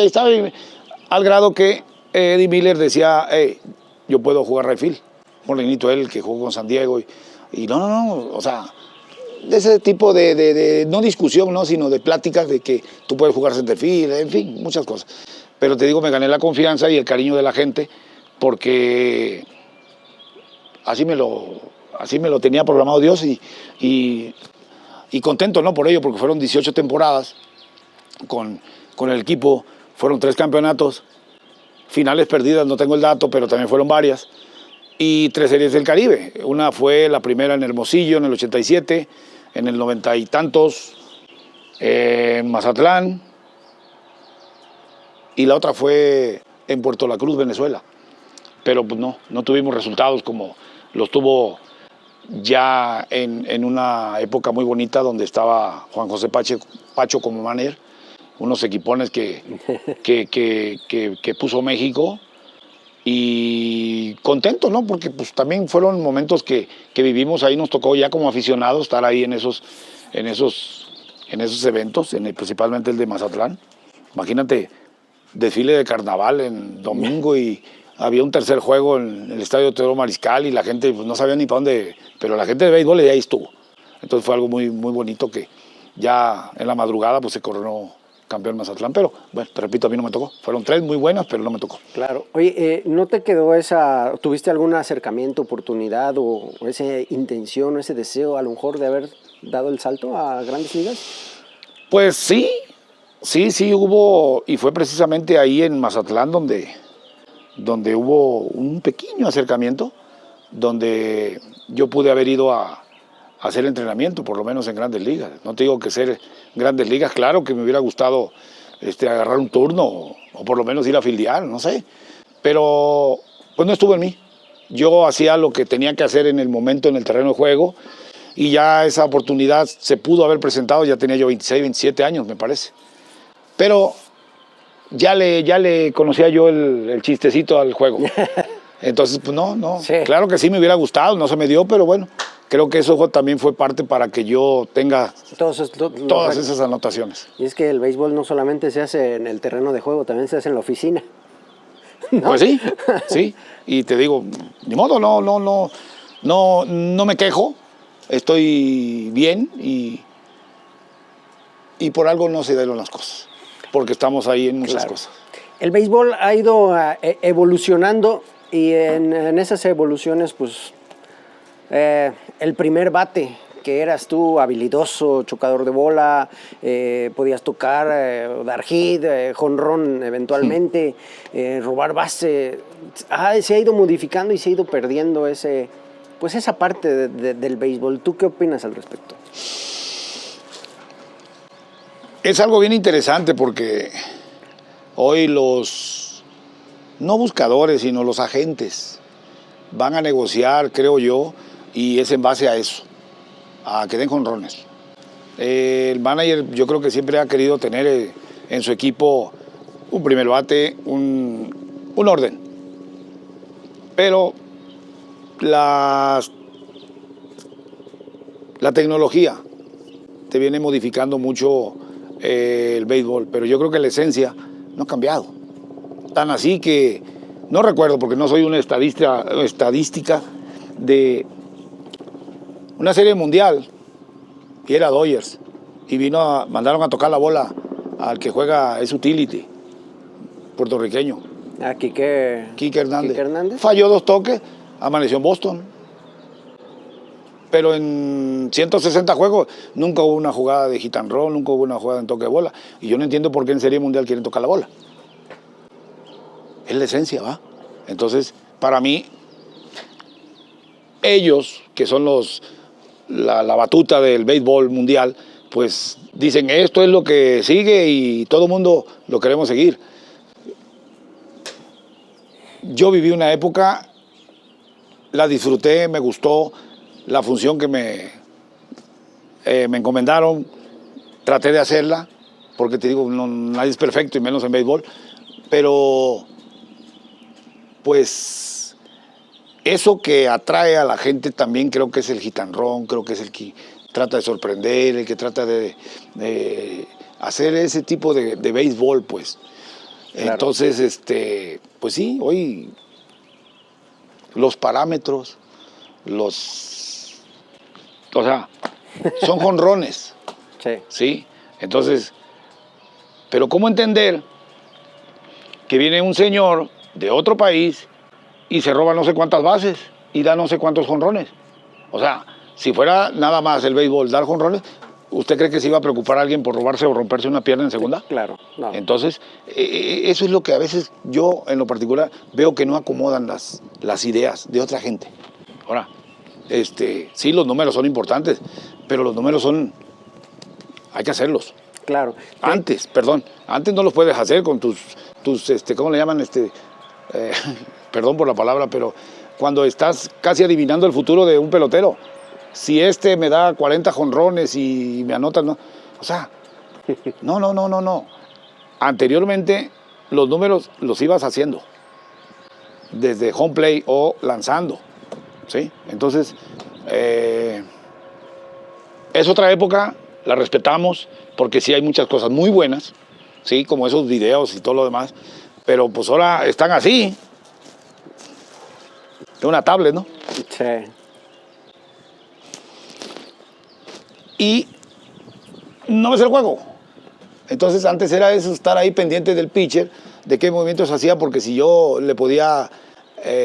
[SPEAKER 1] al grado que Eddie Miller decía, hey, yo puedo jugar right field. Morenito él, que jugó con San Diego. Y no, o sea, de ese tipo de no discusión, ¿no? Sino de pláticas de que tú puedes jugar centerfield, en fin, muchas cosas. Pero te digo, me gané la confianza y el cariño de la gente porque así me lo tenía programado Dios y contento, ¿no? Por ello, porque fueron 18 temporadas con el equipo, fueron 3 campeonatos, finales perdidas, no tengo el dato, pero también fueron varias, y 3 series del Caribe. Una fue la primera en Hermosillo, en el 87, en el 90 y tantos, en Mazatlán, y la otra fue en Puerto La Cruz, Venezuela. Pero pues no tuvimos resultados como los tuvo ya en una época muy bonita donde estaba Juan José Pacho como manager, unos equipones que puso México, y contento, ¿no? Porque pues también fueron momentos que vivimos ahí, nos tocó ya como aficionados estar ahí en esos eventos, principalmente el de Mazatlán. Imagínate, desfile de carnaval en domingo y había un tercer juego en el estadio Teodoro Mariscal y la gente pues, no sabía ni para dónde, pero la gente de béisbol ya ahí estuvo. Entonces fue algo muy, muy bonito que ya en la madrugada pues se coronó campeón Mazatlán, pero bueno, te repito, a mí no me tocó. Fueron 3 muy buenas, pero no me tocó.
[SPEAKER 3] Claro. Oye, ¿no te quedó tuviste algún acercamiento, oportunidad o esa intención, o ese deseo a lo mejor de haber dado el salto a Grandes Ligas?
[SPEAKER 1] Pues sí hubo, y fue precisamente ahí en Mazatlán donde hubo un pequeño acercamiento, donde yo pude haber ido a hacer entrenamiento, por lo menos en Grandes Ligas. No te digo que ser Grandes Ligas, claro que me hubiera gustado agarrar un turno o por lo menos ir a fildear, no sé. Pero pues no estuvo en mí. Yo hacía lo que tenía que hacer en el momento en el terreno de juego y ya esa oportunidad se pudo haber presentado, ya tenía yo 26, 27 años, me parece. Pero ya le conocía yo el chistecito al juego. Entonces, pues no.
[SPEAKER 3] Sí.
[SPEAKER 1] Claro que sí me hubiera gustado, no se me dio, pero bueno, creo que eso también fue parte para que yo tenga todas esas anotaciones.
[SPEAKER 3] Y es que el béisbol no solamente se hace en el terreno de juego, también se hace en la oficina. ¿No?
[SPEAKER 1] Pues sí. Y te digo, ni modo, no me quejo, estoy bien y por algo no se dieron las cosas, porque estamos ahí en muchas cosas.
[SPEAKER 3] El béisbol ha ido evolucionando y en esas evoluciones, pues, el primer bate, que eras tú, habilidoso, chocador de bola, podías tocar, dar hit, jonrón eventualmente, robar base, se ha ido modificando y se ha ido perdiendo esa parte del béisbol. ¿Tú qué opinas al respecto?
[SPEAKER 1] Es algo bien interesante porque hoy no buscadores, sino los agentes van a negociar, creo yo, y es en base a eso, a que den jonrones. El manager yo creo que siempre ha querido tener en su equipo un primer bate, un orden. Pero la tecnología te viene modificando mucho el béisbol, pero yo creo que la esencia no ha cambiado. Tan así que no recuerdo, porque no soy una estadística de una serie mundial, y era Dodgers, y mandaron a tocar la bola al que juega, es utility, puertorriqueño. Quique Hernández.
[SPEAKER 3] Quique Hernández.
[SPEAKER 1] Falló 2 toques, amaneció en Boston. pero en 160 juegos nunca hubo una jugada de hit and run, nunca hubo una jugada en toque de bola. Y yo no entiendo por qué en Serie Mundial quieren tocar la bola. Es la esencia, ¿va? Entonces, para mí, ellos, que son la batuta del béisbol mundial, pues dicen, esto es lo que sigue y todo el mundo lo queremos seguir. Yo viví una época, la disfruté, me gustó la función que me encomendaron, traté de hacerla, porque te digo, nadie es perfecto y menos en béisbol, pero pues eso que atrae a la gente también creo que es el hit and run, creo que es el que trata de sorprender, el que trata de hacer ese tipo de béisbol, pues. Claro. Entonces, pues sí, hoy los parámetros, o sea, son jonrones.
[SPEAKER 3] Sí.
[SPEAKER 1] ¿Sí? Entonces, pero ¿cómo entender que viene un señor de otro país y se roba no sé cuántas bases y da no sé cuántos jonrones? O sea, si fuera nada más el béisbol dar jonrones, ¿usted cree que se iba a preocupar a alguien por robarse o romperse una pierna en segunda?
[SPEAKER 3] Sí, claro. No.
[SPEAKER 1] Entonces, eso es lo que a veces yo, en lo particular, veo que no acomodan las ideas de otra gente. Ahora, sí, los números son importantes, pero los números hay que hacerlos.
[SPEAKER 3] Claro.
[SPEAKER 1] Antes no los puedes hacer con tus ¿cómo le llaman? Perdón por la palabra, pero cuando estás casi adivinando el futuro de un pelotero. Si me da 40 jonrones y me anotan, no. O sea, no. Anteriormente los números los ibas haciendo desde home play o lanzando, ¿sí? Entonces, es otra época, la respetamos, porque sí hay muchas cosas muy buenas, ¿sí? Como esos videos y todo lo demás, pero pues ahora están así, de una tablet, ¿no?
[SPEAKER 3] Sí.
[SPEAKER 1] Y no ves el juego. Entonces antes era eso, estar ahí pendiente del pitcher, de qué movimientos hacía, porque si yo le podía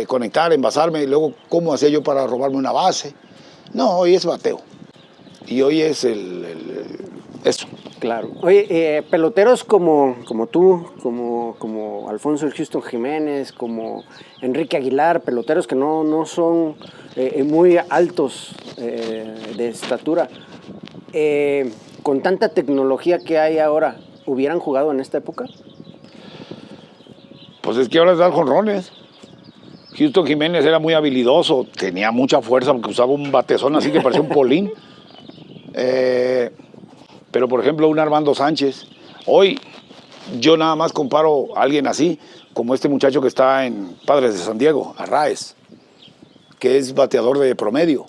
[SPEAKER 1] conectar, envasarme, y luego cómo hacía yo para robarme una base. No, hoy es bateo. Y hoy es eso.
[SPEAKER 3] Claro. Oye, peloteros como tú, como Alfonso el Houston Jiménez, como Enrique Aguilar, peloteros que no son muy altos de estatura, con tanta tecnología que hay ahora, ¿hubieran jugado en esta época?
[SPEAKER 1] Pues es que ahora es dar jonrones. Houston Jiménez era muy habilidoso, tenía mucha fuerza porque usaba un batezón así que parecía un polín. Pero por ejemplo un Armando Sánchez, hoy yo nada más comparo a alguien así como este muchacho que está en Padres de San Diego, Arraez, que es bateador de promedio,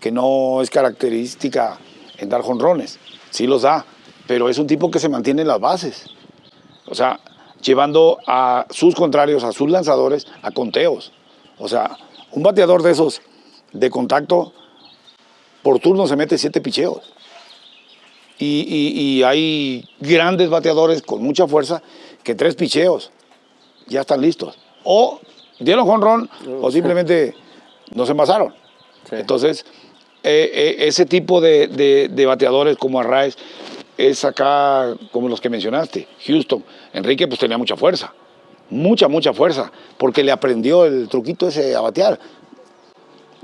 [SPEAKER 1] que no es característica en dar jonrones, sí los da, pero es un tipo que se mantiene en las bases, o sea, llevando a sus contrarios, a sus lanzadores, a conteos. O sea, un bateador de esos de contacto por turno se mete 7 picheos. Y hay grandes bateadores con mucha fuerza que 3 picheos ya están listos. O dieron jonrón o simplemente no se envasaron. Sí. Entonces, ese tipo de bateadores como Arraez es acá como los que mencionaste. Houston, Enrique pues tenía mucha fuerza, mucha fuerza, porque le aprendió el truquito ese a batear.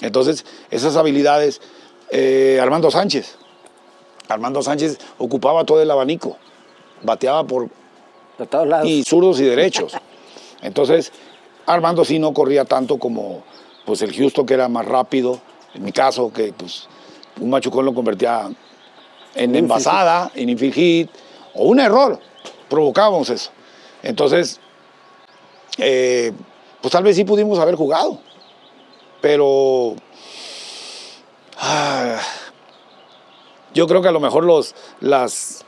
[SPEAKER 1] Entonces, esas habilidades, Armando Sánchez ocupaba todo el abanico, bateaba por
[SPEAKER 3] todos lados.
[SPEAKER 1] Y zurdos y derechos. Entonces, Armando sí no corría tanto como pues, el Houston, que era más rápido. En mi caso, que pues, un machucón lo convertía en envasada, en infield hit, o un error. Provocábamos eso. Entonces, pues tal vez sí pudimos haber jugado. Pero yo creo que a lo mejor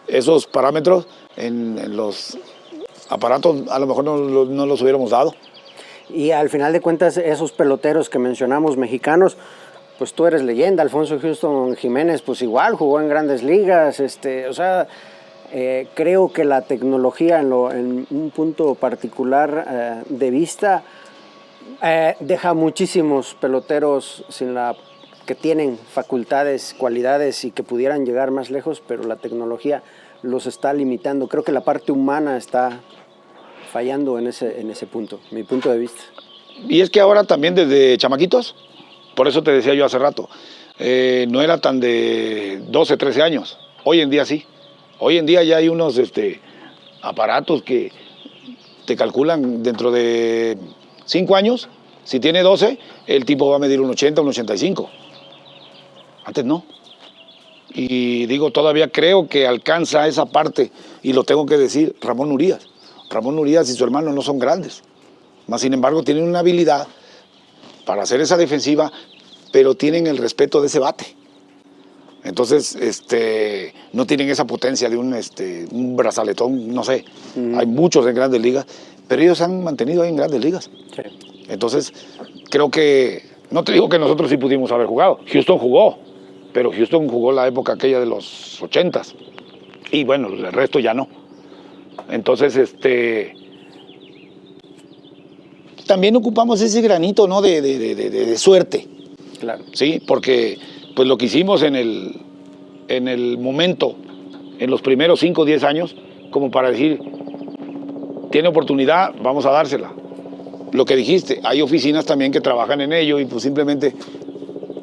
[SPEAKER 1] esos parámetros en los aparatos a lo mejor no los hubiéramos dado.
[SPEAKER 3] Y al final de cuentas, esos peloteros que mencionamos mexicanos, pues tú eres leyenda. Alfonso Houston Jiménez, pues igual jugó en grandes ligas. O sea, creo que la tecnología en un punto particular de vista deja muchísimos peloteros sin la que tienen facultades, cualidades y que pudieran llegar más lejos, pero la tecnología los está limitando. Creo que la parte humana está fallando en ese punto, mi punto de vista.
[SPEAKER 1] Y es que ahora también desde chamaquitos, por eso te decía yo hace rato, no era tan de 12, 13 años. Hoy en día sí. Hoy en día ya hay unos aparatos que te calculan dentro de 5 años. Si tiene 12, el tipo va a medir un 80, un 85. Antes no. Y digo, todavía creo que alcanza esa parte, y lo tengo que decir, Ramón Urías. Ramón Urías y su hermano no son grandes. Más sin embargo, tienen una habilidad para hacer esa defensiva, pero tienen el respeto de ese bate. Entonces, no tienen esa potencia de un brazaletón, no sé. Hay muchos en grandes ligas, pero ellos se han mantenido ahí en grandes ligas.
[SPEAKER 3] Sí.
[SPEAKER 1] Entonces, creo que, no te digo que nosotros sí pudimos haber jugado. Houston jugó, pero Houston jugó la época aquella de los 80s. Y bueno, el resto ya no. Entonces, también ocupamos ese granito, ¿no? de suerte.
[SPEAKER 3] Claro.
[SPEAKER 1] Sí, porque pues lo que hicimos en el momento, en los primeros 5 o 10 años, como para decir, tiene oportunidad, vamos a dársela. Lo que dijiste, hay oficinas también que trabajan en ello y pues simplemente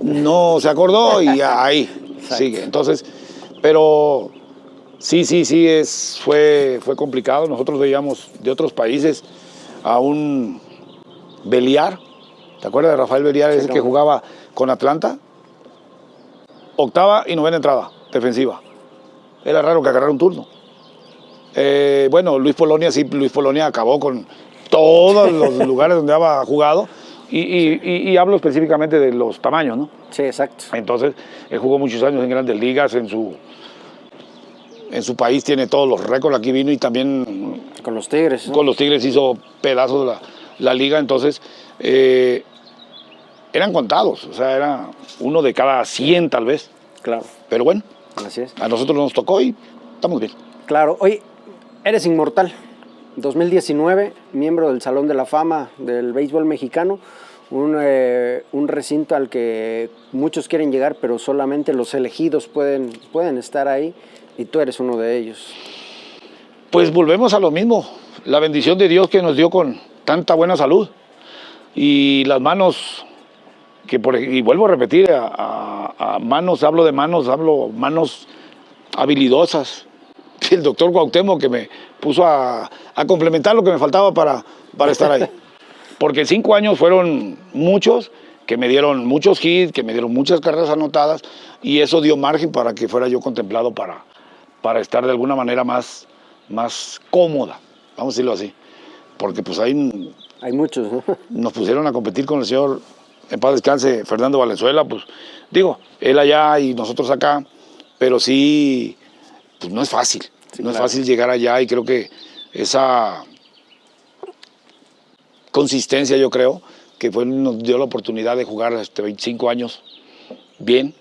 [SPEAKER 1] no se acordó y ahí sigue. Entonces, pero sí, fue complicado. Nosotros veíamos de otros países a un Beliar. ¿Te acuerdas de Rafael Beliar, ese que jugaba con Atlanta? Octava y novena entrada, defensiva. Era raro que agarrara un turno. Bueno, Luis Polonia acabó con todos los lugares donde había jugado. Y hablo específicamente de los tamaños, ¿no?
[SPEAKER 3] Sí, exacto.
[SPEAKER 1] Entonces, él jugó muchos años en grandes ligas, en su país tiene todos los récords, aquí vino y también
[SPEAKER 3] Con los Tigres, ¿no?
[SPEAKER 1] Con los Tigres hizo pedazos de la liga, entonces eran contados, o sea, era uno de cada 100 tal vez.
[SPEAKER 3] Claro.
[SPEAKER 1] Pero bueno,
[SPEAKER 3] Así es.
[SPEAKER 1] a nosotros nos tocó y estamos bien.
[SPEAKER 3] Claro. Oye, eres inmortal. 2019, miembro del Salón de la Fama del béisbol mexicano, un recinto al que muchos quieren llegar, pero solamente los elegidos pueden estar ahí, y tú eres uno de ellos.
[SPEAKER 1] Pues volvemos a lo mismo, la bendición de Dios que nos dio con tanta buena salud y las manos, y vuelvo a repetir, a manos, hablo manos habilidosas. El doctor Cuauhtémoc que me puso a complementar lo que me faltaba para estar ahí. Porque 5 años fueron muchos, que me dieron muchos hits, que me dieron muchas carreras anotadas, y eso dio margen para que fuera yo contemplado para estar de alguna manera más cómoda, vamos a decirlo así. Porque pues ahí
[SPEAKER 3] Hay muchos, ¿no?
[SPEAKER 1] nos pusieron a competir con el señor, en paz descanse, Fernando Valenzuela, pues digo, él allá y nosotros acá, pero sí, pues no es fácil.
[SPEAKER 3] Sí,
[SPEAKER 1] no
[SPEAKER 3] claro.
[SPEAKER 1] es fácil llegar allá, y creo que esa consistencia, yo creo, que nos dio la oportunidad de jugar 25 años bien,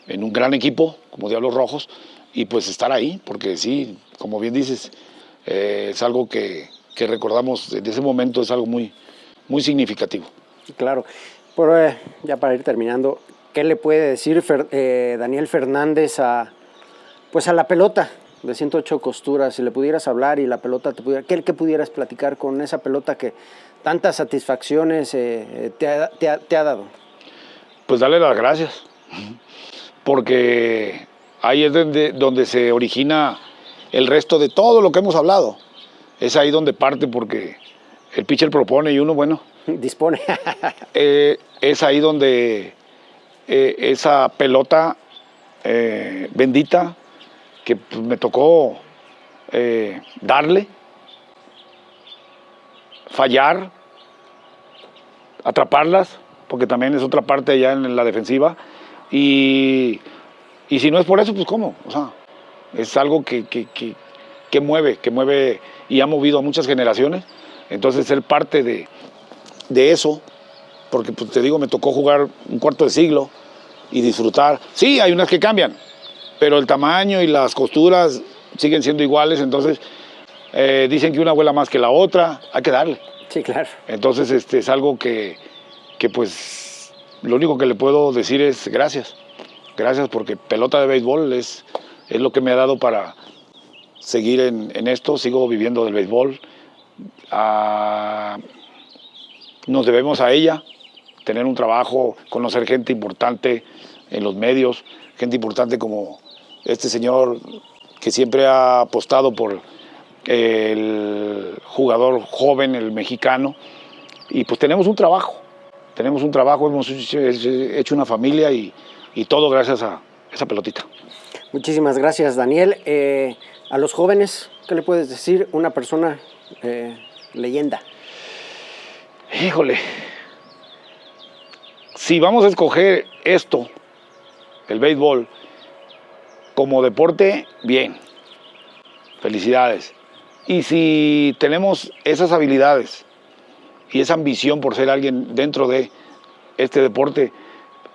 [SPEAKER 1] en un gran equipo como Diablos Rojos, y pues estar ahí, porque sí, como bien dices, es algo que recordamos de ese momento, es algo muy, muy significativo.
[SPEAKER 3] Claro. Ya para ir terminando, ¿qué le puede decir Daniel Fernández a la pelota de 108 costuras? Si le pudieras hablar y la pelota ¿qué pudieras platicar con esa pelota que tantas satisfacciones te ha dado?
[SPEAKER 1] Pues darle las gracias, porque ahí es donde se origina el resto de todo lo que hemos hablado. Es ahí donde parte, porque el pitcher propone y uno, bueno,
[SPEAKER 3] Dispone.
[SPEAKER 1] es ahí donde esa pelota bendita que pues, me tocó darle, fallar, atraparlas, porque también es otra parte allá en la defensiva, y si no es por eso, pues ¿cómo? O sea, es algo que mueve y ha movido a muchas generaciones. Entonces ser parte de eso, porque pues, te digo, me tocó jugar un cuarto de siglo y disfrutar. Sí, hay unas que cambian, pero el tamaño y las costuras siguen siendo iguales, entonces dicen que una vuela más que la otra, hay que darle.
[SPEAKER 3] Sí, claro.
[SPEAKER 1] Entonces es algo que pues lo único que le puedo decir es gracias. Gracias porque pelota de béisbol es lo que me ha dado para seguir en esto. Sigo viviendo del béisbol. Nos debemos a ella, tener un trabajo, conocer gente importante en los medios, gente importante como este señor que siempre ha apostado por el jugador joven, el mexicano. Y pues tenemos un trabajo, hemos hecho una familia y todo gracias a esa pelotita.
[SPEAKER 3] Muchísimas gracias, Daniel. A los jóvenes, ¿qué le puedes decir? Una persona leyenda.
[SPEAKER 1] Híjole, si vamos a escoger esto, el béisbol, como deporte, bien, felicidades. Y si tenemos esas habilidades y esa ambición por ser alguien dentro de este deporte,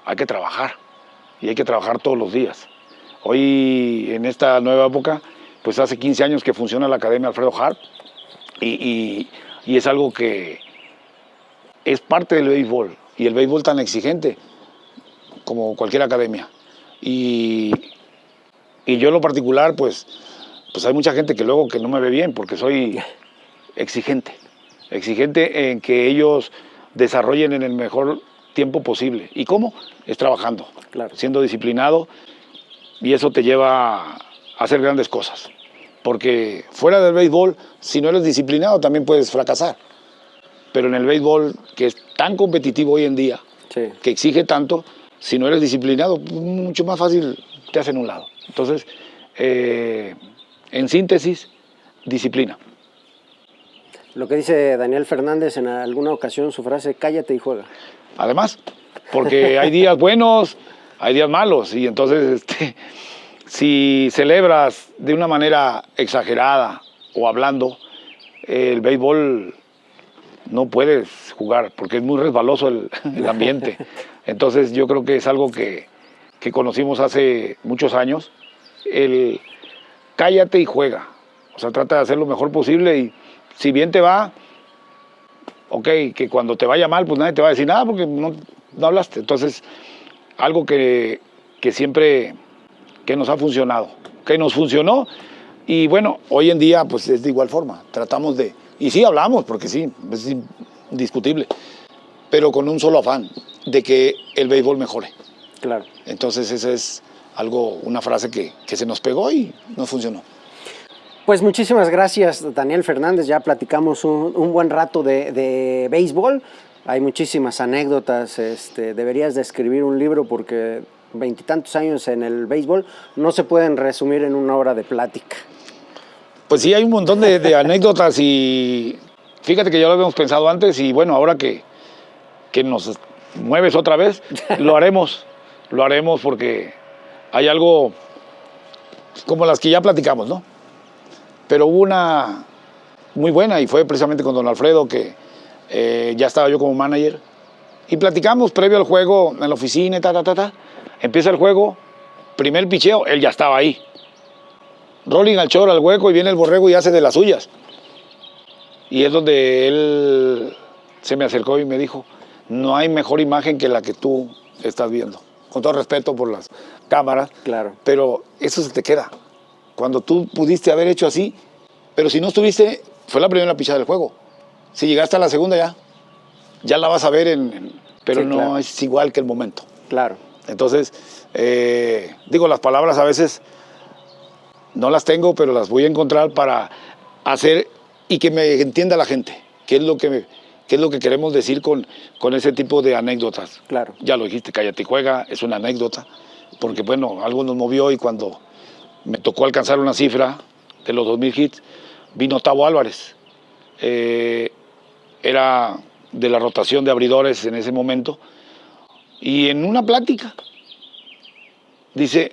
[SPEAKER 1] hay que trabajar y hay que trabajar todos los días. Hoy, en esta nueva época, pues hace 15 años que funciona la Academia Alfredo Harp y es algo que es parte del béisbol, y el béisbol tan exigente como cualquier academia. Y yo en lo particular, pues hay mucha gente que luego que no me ve bien porque soy exigente en que ellos desarrollen en el mejor tiempo posible. ¿Y cómo? Es trabajando,
[SPEAKER 3] claro,
[SPEAKER 1] siendo disciplinado, y eso te lleva a hacer grandes cosas. Porque fuera del béisbol, si no eres disciplinado, también puedes fracasar. Pero en el béisbol, que es tan competitivo hoy en día,
[SPEAKER 3] sí,
[SPEAKER 1] que exige tanto, si no eres disciplinado, mucho más fácil te hacen un lado. Entonces, en síntesis, disciplina.
[SPEAKER 3] Lo que dice Daniel Fernández en alguna ocasión, su frase, cállate y juega.
[SPEAKER 1] Además, porque hay días buenos, hay días malos, y entonces si celebras de una manera exagerada o hablando, el béisbol no puedes jugar porque es muy resbaloso el ambiente. Entonces yo creo que es algo que conocimos hace muchos años, el cállate y juega. O sea, trata de hacer lo mejor posible, y si bien te va, ok, que cuando te vaya mal, pues nadie te va a decir nada porque no hablaste. Entonces, algo que siempre que nos ha funcionado, que nos funcionó, y bueno, hoy en día pues es de igual forma. Tratamos de, y sí hablamos, porque sí, es indiscutible, pero con un solo afán, de que el béisbol mejore.
[SPEAKER 3] Claro.
[SPEAKER 1] Entonces esa es una frase que se nos pegó y nos funcionó.
[SPEAKER 3] Pues muchísimas gracias, Daniel Fernández. Ya platicamos un buen rato de béisbol. Hay muchísimas anécdotas. Deberías de escribir un libro porque 20 y tantos años en el béisbol no se pueden resumir en una hora de plática.
[SPEAKER 1] Pues sí, hay un montón de anécdotas, y fíjate que ya lo habíamos pensado antes, y bueno, ahora que nos mueves otra vez, lo haremos porque hay algo como las que ya platicamos, ¿no? Pero hubo una muy buena, y fue precisamente con don Alfredo, que ya estaba yo como manager, y platicamos previo al juego en la oficina, empieza el juego, primer picheo, él ya estaba ahí. Rolling al short, al hueco, y viene el borrego y hace de las suyas. Y es donde él se me acercó y me dijo, no hay mejor imagen que la que tú estás viendo. Con todo respeto por las cámaras,
[SPEAKER 3] claro, pero
[SPEAKER 1] eso se te queda. Cuando tú pudiste haber hecho así, pero si no estuviste, fue la primera pichada del juego. Si llegaste a la segunda ya la vas a ver pero sí, no claro, es igual que el momento.
[SPEAKER 3] Claro.
[SPEAKER 1] Entonces, digo, las palabras a veces no las tengo, pero las voy a encontrar para hacer y que me entienda la gente, qué es lo que queremos decir con ese tipo de anécdotas.
[SPEAKER 3] Claro.
[SPEAKER 1] Ya lo dijiste, cállate y juega, es una anécdota, porque bueno, algo nos movió, y cuando me tocó alcanzar una cifra de los 2000 hits, vino Tavo Álvarez. Era de la rotación de abridores en ese momento, y en una plática dice,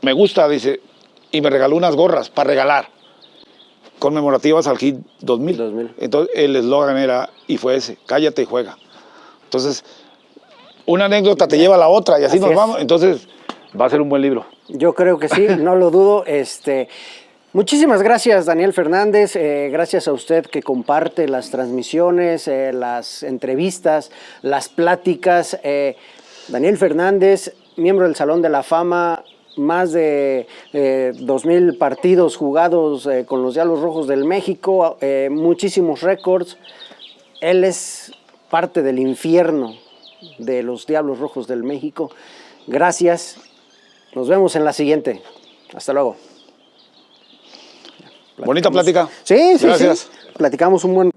[SPEAKER 1] me gusta, dice, y me regaló unas gorras para regalar, conmemorativas al hit 2000. Entonces el eslogan era, y fue ese, cállate y juega. Entonces, una anécdota te lleva a la otra, y así nos vamos. Entonces, va a ser un buen libro.
[SPEAKER 3] Yo creo que sí, no lo dudo. Muchísimas gracias, Daniel Fernández. Gracias a usted que comparte las transmisiones, las entrevistas, las pláticas. Daniel Fernández, miembro del Salón de la Fama, más de 2,000 partidos jugados con los Diablos Rojos del México, muchísimos récords. Él es parte del infierno de los Diablos Rojos del México. Gracias. Nos vemos en la siguiente. Hasta luego.
[SPEAKER 1] Bonita plática.
[SPEAKER 3] Sí, sí,
[SPEAKER 1] Gracias.
[SPEAKER 3] sí. Platicamos un buen...